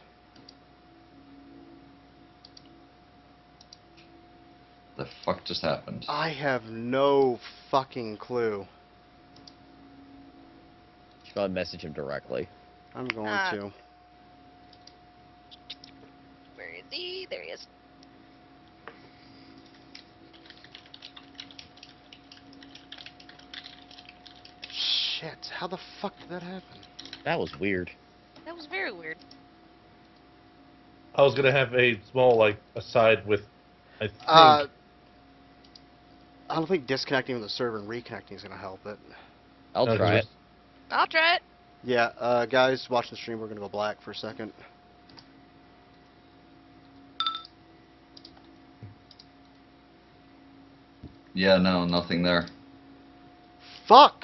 The fuck just happened? I have no fucking clue. Should probably message him directly. I'm going to. Where is he? There he is. Shit, how the fuck did that happen? That was weird. That was very weird. I was gonna have a small like aside with. I think. I don't think disconnecting from the server and reconnecting is gonna help it. I'll No, try it. just- I'll try it. Yeah, guys watching the stream, we're gonna go black for a second. Yeah, no, nothing there. Fuck!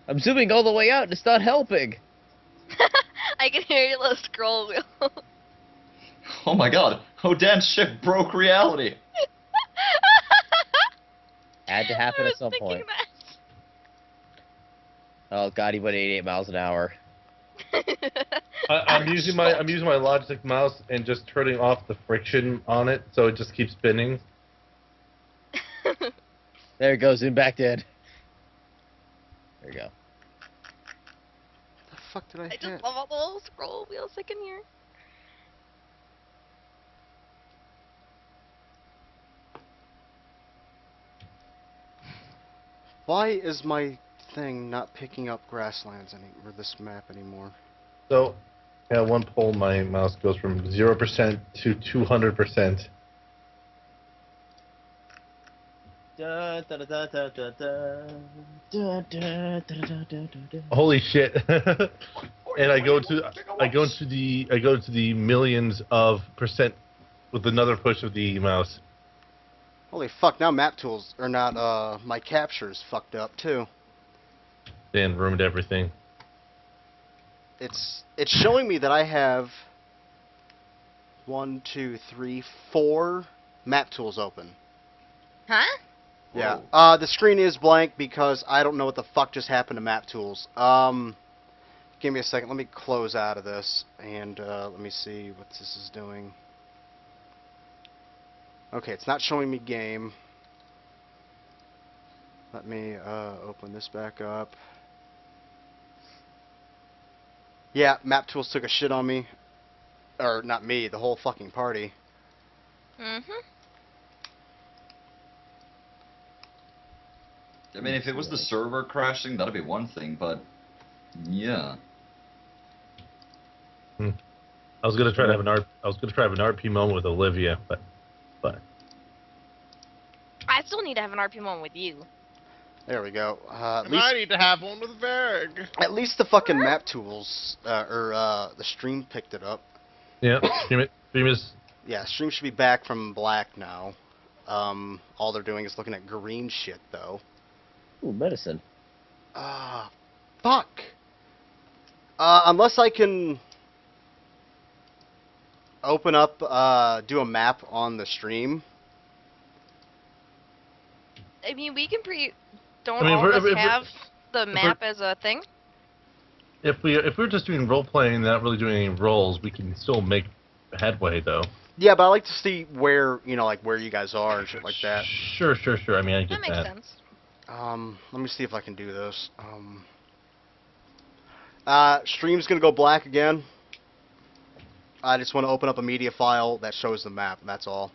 I'm zooming all the way out and it's not helping. I can hear your little scroll wheel. Oh my god, Odan's ship broke reality. Had to happen I at was some thinking point. that. Oh god, he went 88 miles an hour. I'm using my Logitech mouse and just turning off the friction on it, so it just keeps spinning. There it goes, zoom back in. There you go. The fuck did I I hit? just love all the little scroll wheels I can hear. Why is my thing not picking up grasslands or this map anymore? So, at one pull, my mouse goes from 0% to 200%. Holy shit! And I go to the millions of percent with another push of the mouse. Holy fuck, now map tools are not, my capture's fucked up too. Dan ruined everything. It's showing me that I have 4 map tools open. Huh? Yeah. The screen is blank because I don't know what the fuck just happened to map tools. Give me a second. Let me close out of this and let me see what this is doing. Okay, it's not showing me game. Let me open this back up. Yeah, map tools took a shit on me. Or not me, the whole fucking party. Mm-hmm. I mean, if it was the server crashing, that'd be one thing, but yeah. I was gonna try to have an RP moment with Olivia, but I still need to have an RP moment with you. There we go. And I need to have one with Verg. At least the fucking map tools, the stream picked it up. yeah, stream is. Yeah, stream should be back from black now. All they're doing is looking at green shit, though. Ooh, medicine. Fuck! Unless I can open up, do a map on the stream. I mean, we can Don't I mean, all of if we're- us have the we're- map as a thing? If we're just doing role playing, not really doing any roles, we can still make headway though. Yeah, but I like to see where, like where you guys are and shit like that. Sure. I mean, I get That makes sense. Let me see if I can do this. Stream's gonna go black again. I just want to open up a media file that shows the map, and that's all.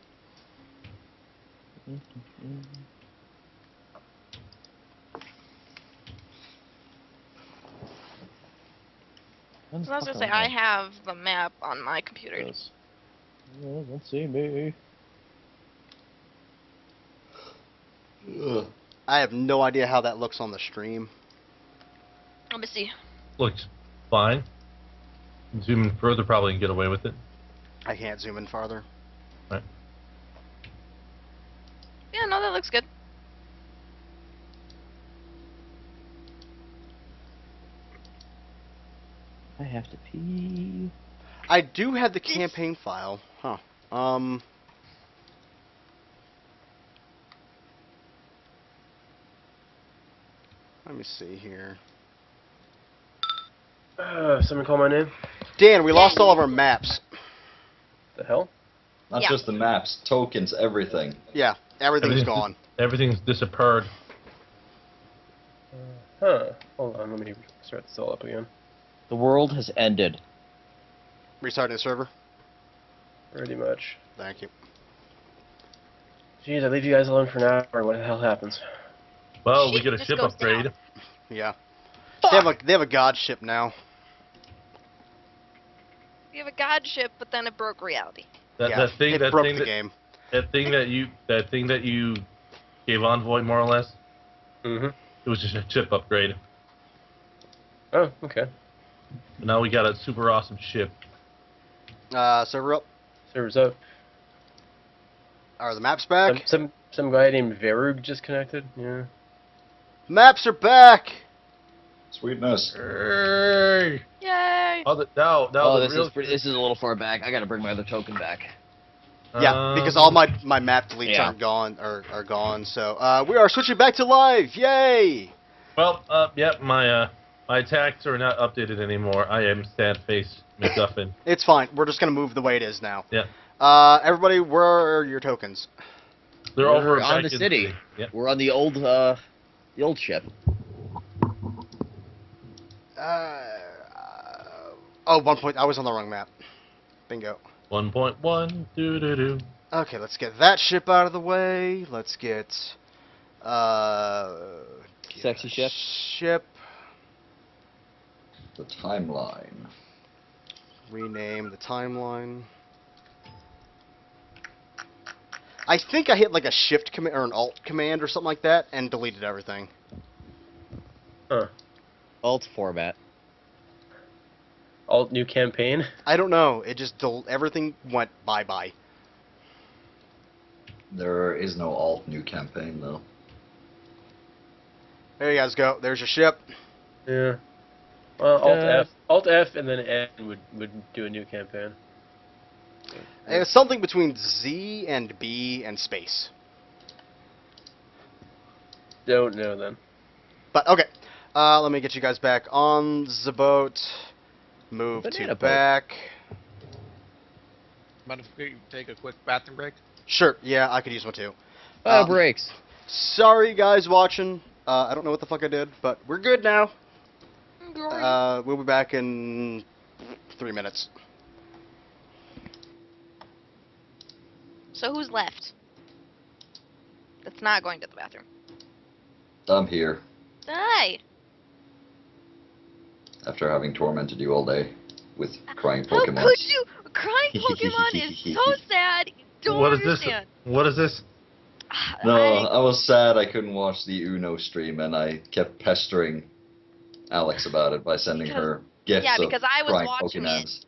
I was gonna say, I have the map on my computer. Don't see me. Ugh. I have no idea how that looks on the stream. Let me see. Looks fine. Zoom in further, probably and get away with it. I can't zoom in farther. Yeah, no, that looks good. I have to pee. I do have the campaign file. Huh. Let me see here. Someone call my name? Dan, we lost all of our maps. The hell? Not Yeah. just the maps, tokens, everything. Yeah, everything's gone. Everything's disappeared. Huh. Hold on, let me start this all up again. The world has ended. Restarting the server. Pretty much. Thank you. Jeez, I leave you guys alone for an hour. What the hell happens? Well, we Shit get a just ship goes upgrade. down. Yeah. Fuck! They have a god ship now. We have a god ship, but then it broke reality. That Yeah, that thing it that broke thing the that, game. that thing that you gave Envoy more or less. Mm-hmm. It was just a ship upgrade. Oh, okay. But now we got a super awesome ship. Server up. Server's up. Are the maps back? Some guy named Verug just connected. Yeah. Maps are back! Sweetness. Hey! Yay! Oh, now Oh, the this real is pretty, this is a little far back. I gotta bring my other token back. Yeah, because all my map deletes Yeah. aren't gone are gone. So we are switching back to live. Yay! Well, my attacks are not updated anymore. I am sad face McGuffin. It's fine. We're just gonna move the way it is now. Yeah. Everybody, where are your tokens? They're We're over on back the in city. Yep. We're on the old ship. Oh, 1 point. I was on the wrong map. Bingo. 1.1. Doo-doo-doo. Okay, let's get that ship out of the way. Let's get Sexy ship. Ship. The timeline. Rename the timeline. I think I hit like a shift command or an alt command or something like that and deleted everything. Huh. Alt format. Alt new campaign. I don't know. It just everything went bye-bye. There is no alt new campaign though. There you guys go. There's your ship. Yeah. Well, Alt Yeah. F. Alt F and then N would do a new campaign. It's something between Z and B and space. Don't know then. But okay. Let me get you guys back on the boat. Move Banana to boat. back. Mind if we take a quick bathroom break? Sure. Yeah, I could use one too. Breaks. Sorry, guys watching. I don't know what the fuck I did, but we're good now. We'll be back in 3 minutes. So who's left? That's not going to the bathroom. I'm here Die. after having tormented you all day with crying How Pokemon. could you? Crying Pokemon is so sad. You don't What is this? understand. What is this? No, I was sad I couldn't watch the Uno stream, and I kept pestering Alex about it by sending her gifts yeah, of because I was crying watching Pokemons.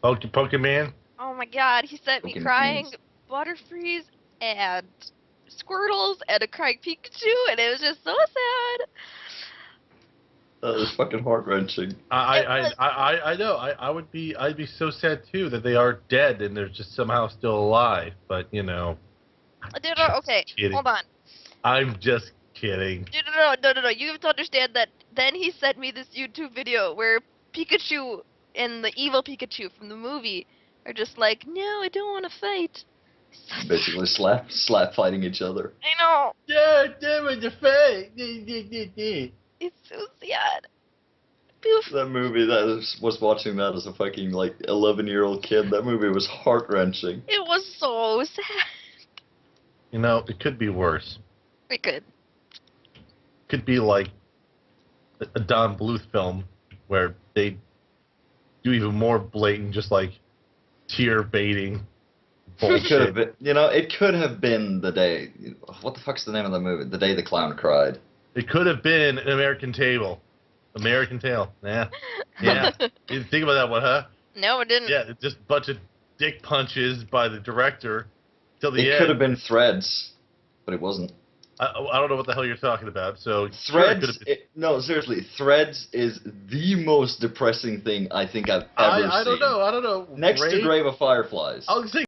Pokemon? Oh my god, he sent me Pokemon crying games. Butterfrees and Squirtles and a crying Pikachu, and it was just so sad. That was fucking heart wrenching. I know. I'd be so sad too that they are dead and they're just somehow still alive. But you know, Okay, kidding. hold on. I'm just kidding. No. You have to understand that then he sent me this YouTube video where Pikachu and the evil Pikachu from the movie are just like, no, I don't want to fight. Basically slap fighting each other. I know. Yeah, damn it, the fake. It's so sad. Poof. That movie, was watching that as a fucking like 11-year-old kid. That movie was heart wrenching. It was so sad. You know, it could be worse. We could. Could be like a Don Bluth film where they do even more blatant, just like tear baiting It could have bullshit. been, it could have been the day. What the fuck's the name of the movie? The Day the Clown Cried. It could have been an American Tale. American Tale. Yeah. Yeah. You didn't think about that one, huh? No, it didn't. Yeah, it's just a bunch of dick punches by the director till the It end. could have been Threads, but it wasn't. I don't know what the hell you're talking about. So Threads, no, seriously, Threads is the most depressing thing I think I've ever seen. I don't know. Next to Grave of Fireflies. I was saying